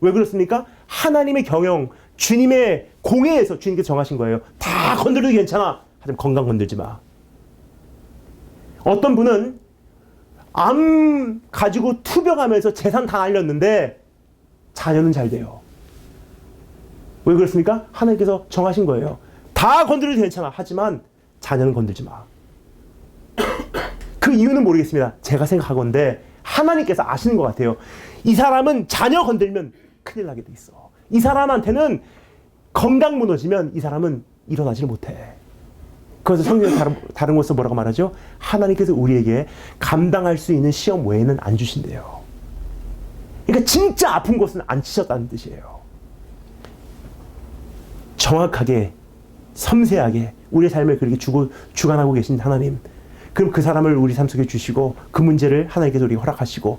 왜 그렇습니까? 하나님의 경영, 주님의 공회에서 주님께서 정하신 거예요. 다 건드려도 괜찮아. 하지만 건강 건들지 마. 어떤 분은 암 가지고 투병하면서 재산 다 날렸는데 자녀는 잘 돼요. 왜 그렇습니까? 하나님께서 정하신 거예요. 다 건드려도 괜찮아. 하지만 자녀는 건들지 마. 그 이유는 모르겠습니다. 제가 생각하건대 하나님께서 아시는 것 같아요. 이 사람은 자녀 건들면 큰일 나게 돼 있어. 이 사람한테는 건강 무너지면 이 사람은 일어나지를 못해. 그래서 성경에 다른 곳에서 뭐라고 말하죠? 하나님께서 우리에게 감당할 수 있는 시험 외에는 안 주신대요. 그러니까 진짜 아픈 곳은 안 치셨다는 뜻이에요. 정확하게, 섬세하게 우리의 삶을 그렇게 주관하고 계신 하나님. 그럼 그 사람을 우리 삶 속에 주시고 그 문제를 하나님께서 우리에게 허락하시고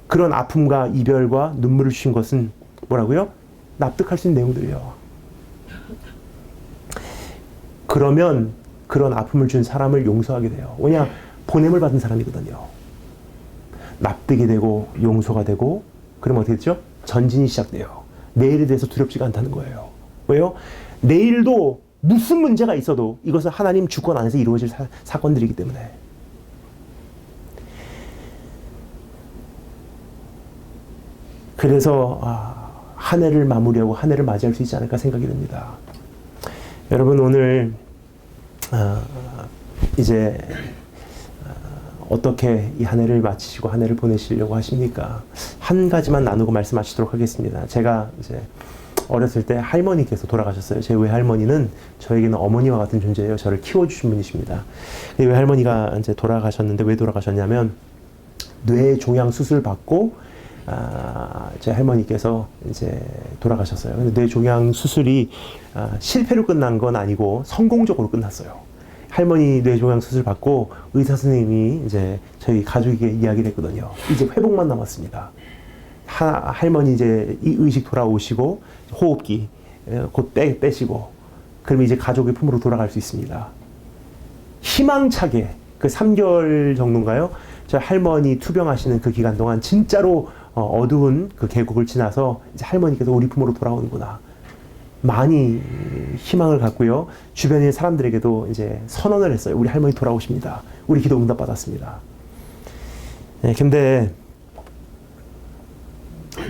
그런 아픔과 이별과 눈물을 주신 것은 뭐라고요? 납득할 수 있는 내용들이에요. 그러면 그런 아픔을 준 사람을 용서하게 돼요. 왜냐? 보냄을 받은 사람이거든요. 납득이 되고 용서가 되고 그러면 어떻게 됐죠? 전진이 시작돼요. 내일에 대해서 두렵지가 않다는 거예요. 왜요? 내일도 무슨 문제가 있어도 이것은 하나님 주권 안에서 이루어질 사건들이기 때문에. 그래서 한 해를 마무리하고 한 해를 맞이할 수 있지 않을까 생각이 듭니다. 여러분 오늘 이제 어떻게 이 한 해를 마치시고 한 해를 보내시려고 하십니까? 한 가지만 나누고 말씀하시도록 하겠습니다. 제가 이제 어렸을 때 할머니께서 돌아가셨어요. 제 외할머니는 저에게는 어머니와 같은 존재예요. 저를 키워주신 분이십니다. 외할머니가 이제 돌아가셨는데 왜 돌아가셨냐면 뇌 종양 수술 받고 제 할머니께서 이제 돌아가셨어요. 근데 뇌 종양 수술이 실패로 끝난 건 아니고 성공적으로 끝났어요. 할머니 뇌 종양 수술 받고 의사 선생님이 이제 저희 가족에게 이야기를 했거든요. 이제 회복만 남았습니다. 할머니 이제 이 의식 돌아오시고 호흡기 곧 빼시고 그러면 이제 가족의 품으로 돌아갈 수 있습니다. 희망차게 그 3개월 정도인가요? 저 할머니 투병하시는 그 기간 동안 진짜로 어두운 그 계곡을 지나서 이제 할머니께서 우리 품으로 돌아오는구나. 많이 희망을 갖고요. 주변에 있는 사람들에게도 이제 선언을 했어요. 우리 할머니 돌아오십니다. 우리 기도 응답 받았습니다. 네, 근데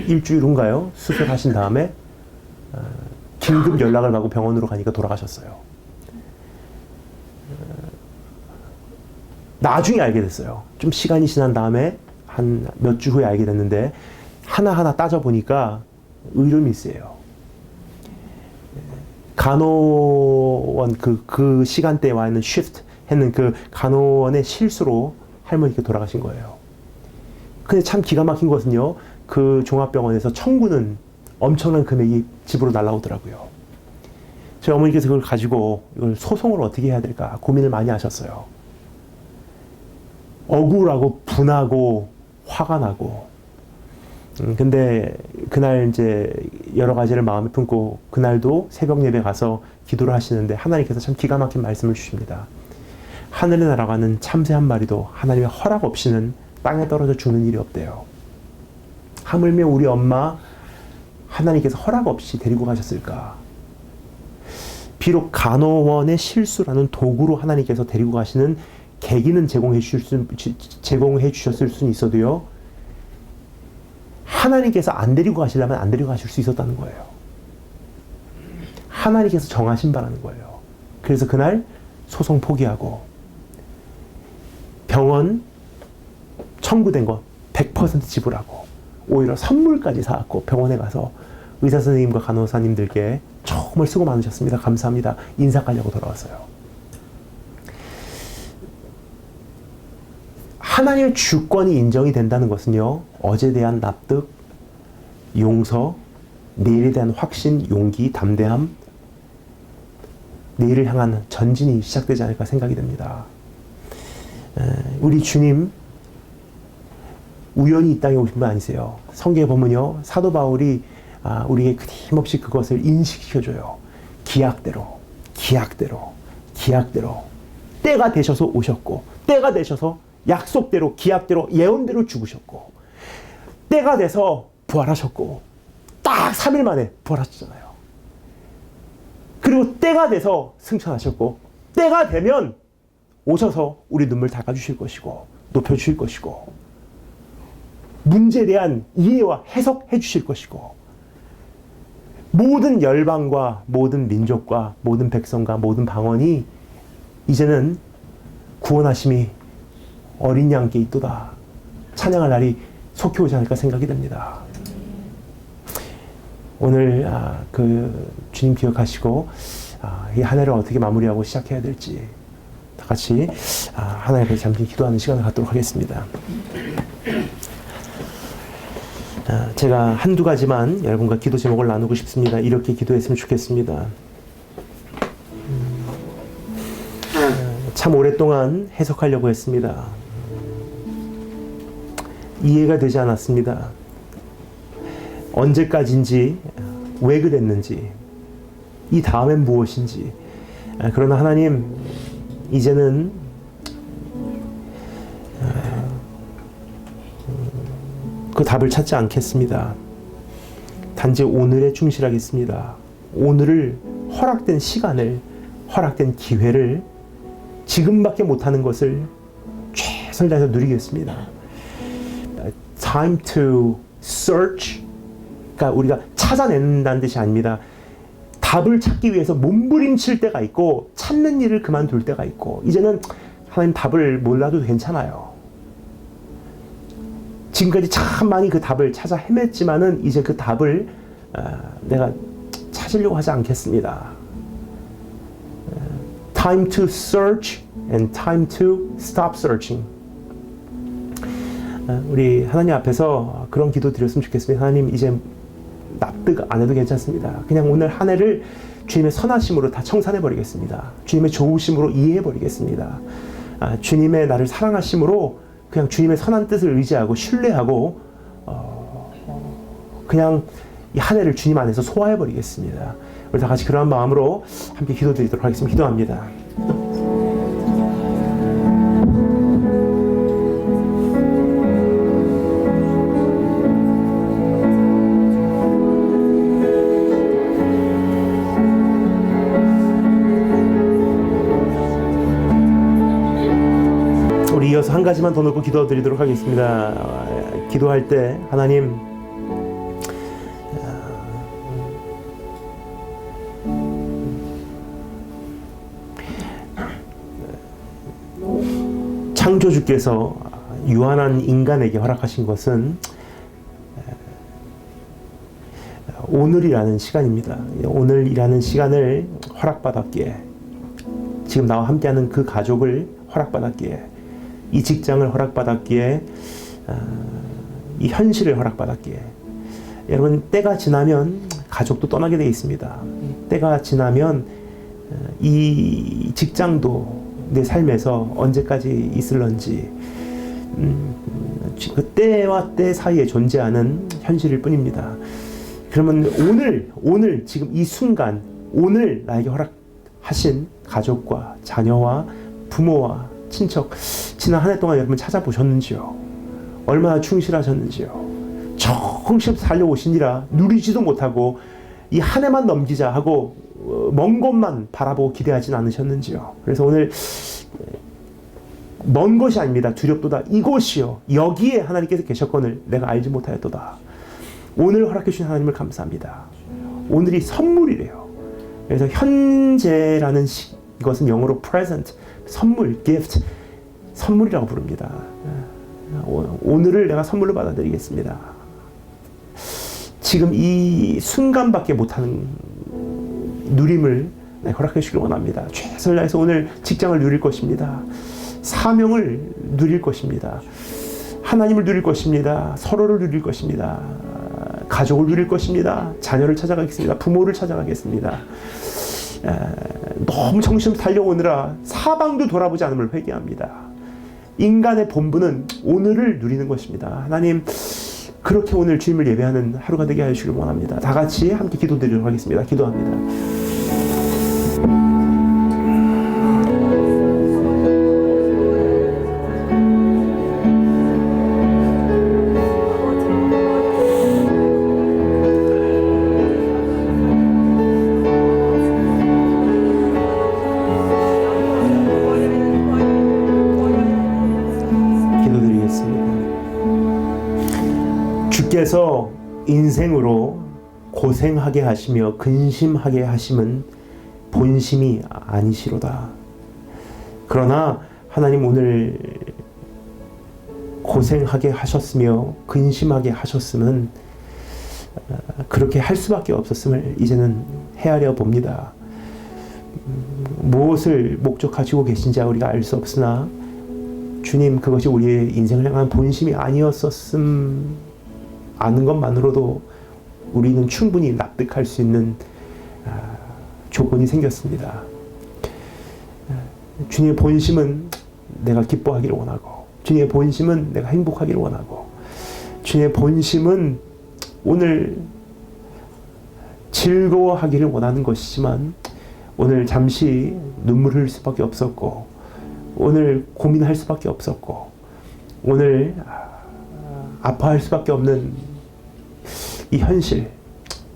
일주일 후인가요? 수술하신 다음에 긴급 연락을 받고 병원으로 가니까 돌아가셨어요. 나중에 알게 됐어요. 좀 시간이 지난 다음에 한 몇 주 후에 알게 됐는데 하나하나 따져보니까 의료 미스예요. 간호원 그 시간대에 와 있는 쉬프트 했는 그 간호원의 실수로 할머니께 돌아가신 거예요. 근데 참 기가 막힌 것은요. 그 종합병원에서 청구는 엄청난 금액이 집으로 날라오더라고요. 저희 어머니께서 그걸 가지고 이걸 소송을 어떻게 해야 될까 고민을 많이 하셨어요. 억울하고 분하고 화가 나고. 근데 그날 이제 여러 가지를 마음에 품고 그날도 새벽 예배 가서 기도를 하시는데 하나님께서 참 기가 막힌 말씀을 주십니다. 하늘에 날아가는 참새 한 마리도 하나님의 허락 없이는 땅에 떨어져 죽는 일이 없대요. 하물며 우리 엄마 하나님께서 허락 없이 데리고 가셨을까? 비록 간호원의 실수라는 도구로 하나님께서 데리고 가시는 계기는 제공해 주셨을 수는 있어도요, 하나님께서 안 데리고 가시려면 안 데리고 가실 수 있었다는 거예요. 하나님께서 정하신 바라는 거예요. 그래서 그날 소송 포기하고 병원 청구된 거 100% 지불하고 오히려 선물까지 사왔고 병원에 가서 의사 선생님과 간호사님들께 정말 수고 많으셨습니다. 감사합니다. 인사까지 하고 돌아왔어요. 하나님의 주권이 인정이 된다는 것은요, 어제에 대한 납득, 용서, 내일에 대한 확신, 용기, 담대함, 내일을 향한 전진이 시작되지 않을까 생각이 됩니다. 우리 주님 우연히 이 땅에 오신 분 아니세요. 성경에 보면요, 사도 바울이 우리에게 끊임없이 그것을 인식시켜줘요. 기약대로 때가 되셔서 오셨고, 때가 되셔서 약속대로, 기약대로, 예언대로 죽으셨고, 때가 돼서 부활하셨고, 딱 3일 만에 부활하셨잖아요. 그리고 때가 돼서 승천하셨고, 때가 되면 오셔서 우리 눈물 닦아주실 것이고, 높여주실 것이고, 문제에 대한 이해와 해석해 주실 것이고, 모든 열방과 모든 민족과 모든 백성과 모든 방언이 이제는 구원하심이 어린 양께 있도다 찬양할 날이 속히 오지 않을까 생각이 됩니다. 오늘 그 주님 기억하시고 이 한 해를 어떻게 마무리하고 시작해야 될지 다 같이 하나님 앞에 잠시 기도하는 시간을 갖도록 하겠습니다. 제가 한두 가지만 여러분과 기도 제목을 나누고 싶습니다. 이렇게 기도했으면 좋겠습니다. 참 오랫동안 해석하려고 했습니다. 이해가 되지 않았습니다. 언제까지인지, 왜 그랬는지, 이 다음엔 무엇인지. 그러나 하나님, 이제는 그 답을 찾지 않겠습니다. 단지 오늘에 충실하겠습니다. 오늘을, 허락된 시간을, 허락된 기회를, 지금밖에 못하는 것을 최선을 다해서 누리겠습니다. Time to search, 그러니까 우리가 찾아낸다는 뜻이 아닙니다. 답을 찾기 위해서 몸부림칠 때가 있고, 찾는 일을 그만둘 때가 있고, 이제는 하나님 답을 몰라도 괜찮아요. 지금까지 참 많이 그 답을 찾아 헤맸지만은 이제 그 답을 내가 찾으려고 하지 않겠습니다. Time to search and time to stop searching. 우리 하나님 앞에서 그런 기도 드렸으면 좋겠습니다. 하나님, 이제 납득 안 해도 괜찮습니다. 그냥 오늘 한 해를 주님의 선하심으로 다 청산해 버리겠습니다. 주님의 좋으심으로 이해해 버리겠습니다. 주님의 나를 사랑하심으로 그냥 주님의 선한 뜻을 의지하고 신뢰하고 그냥 이 한 해를 주님 안에서 소화해 버리겠습니다. 우리 다 같이 그러한 마음으로 함께 기도드리도록 하겠습니다. 기도합니다. 우리 이어서 한 가지만 더 놓고 기도드리도록 하겠습니다. 기도할 때 하나님, 창조주께서 유한한 인간에게 허락하신 것은 오늘이라는 시간입니다. 오늘이라는 시간을 허락받았기에, 지금 나와 함께하는 그 가족을 허락받았기에, 이 직장을 허락받았기에, 이 현실을 허락받았기에, 여러분, 때가 지나면 가족도 떠나게 되어 있습니다. 때가 지나면 이 직장도 내 삶에서 언제까지 있을런지, 그 때와 때 사이에 존재하는 현실일 뿐입니다. 그러면 오늘 지금 이 순간, 오늘 나에게 허락하신 가족과 자녀와 부모와 친척, 지난 한 해 동안 여러분 찾아보셨는지요? 얼마나 충실하셨는지요? 조금씩 살려오시니라 누리지도 못하고 이 한 해만 넘기자 하고 먼 곳만 바라보고 기대하진 않으셨는지요. 그래서 오늘 먼 것이 아닙니다. 두렵도다. 이곳이요. 여기에 하나님께서 계셨거늘 내가 알지 못하였도다. 오늘 허락해 주신 하나님을 감사합니다. 오늘이 선물이래요. 그래서 현재라는 이것은 영어로 present, 선물, gift, 선물이라고 부릅니다. 오늘을 내가 선물로 받아들이겠습니다. 지금 이 순간밖에 못하는 누림을 허락해 주기를 원합니다. 최선을 다해서 오늘 직장을 누릴 것입니다. 사명을 누릴 것입니다. 하나님을 누릴 것입니다. 서로를 누릴 것입니다. 가족을 누릴 것입니다. 자녀를 찾아가겠습니다. 부모를 찾아가겠습니다. 너무 정신 달려오느라 사방도 돌아보지 않음을 회개합니다. 인간의 본분은 오늘을 누리는 것입니다. 하나님, 그렇게 오늘 주님을 예배하는 하루가 되게 하시길 원합니다. 다 같이 함께 기도드리도록 하겠습니다. 기도합니다. 주께서 인생으로 고생하게 하시며 근심하게 하심은 본심이 아니시로다. 그러나 하나님 오늘 고생하게 하셨으며 근심하게 하셨음은 그렇게 할 수밖에 없었음을 이제는 헤아려 봅니다. 무엇을 목적하시고 계신지 우리가 알 수 없으나 주님, 그것이 우리의 인생을 향한 본심이 아니었었음 아는 것만으로도 우리는 충분히 납득할 수 있는 조건이 생겼습니다. 주님의 본심은 내가 기뻐하기를 원하고, 주님의 본심은 내가 행복하기를 원하고, 주님의 본심은 오늘 즐거워하기를 원하는 것이지만 오늘 잠시 눈물 흘릴 수밖에 없었고, 오늘 고민할 수밖에 없었고, 오늘 아파할 수밖에 없는 이 현실,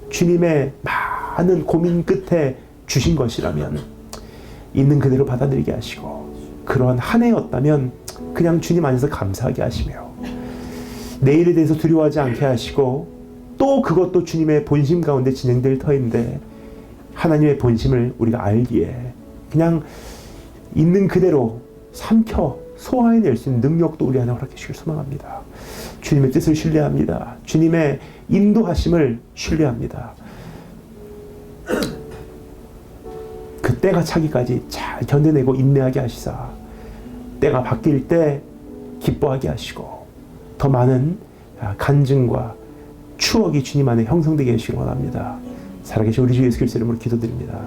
주님의 많은 고민 끝에 주신 것이라면 있는 그대로 받아들이게 하시고, 그러한 한 해였다면 그냥 주님 안에서 감사하게 하시며, 내일에 대해서 두려워하지 않게 하시고, 또 그것도 주님의 본심 가운데 진행될 터인데 하나님의 본심을 우리가 알기에 그냥 있는 그대로 삼켜 소화해낼 수 있는 능력도 우리 안에 허락해 주시길 소망합니다. 주님의 뜻을 신뢰합니다. 주님의 인도하심을 신뢰합니다. 그 때가 차기까지 잘 견뎌내고 인내하게 하시사 때가 바뀔 때 기뻐하게 하시고 더 많은 간증과 추억이 주님 안에 형성되게 해주시길 원합니다. 살아계신 우리 주 예수 그리스도 이름으로 기도드립니다.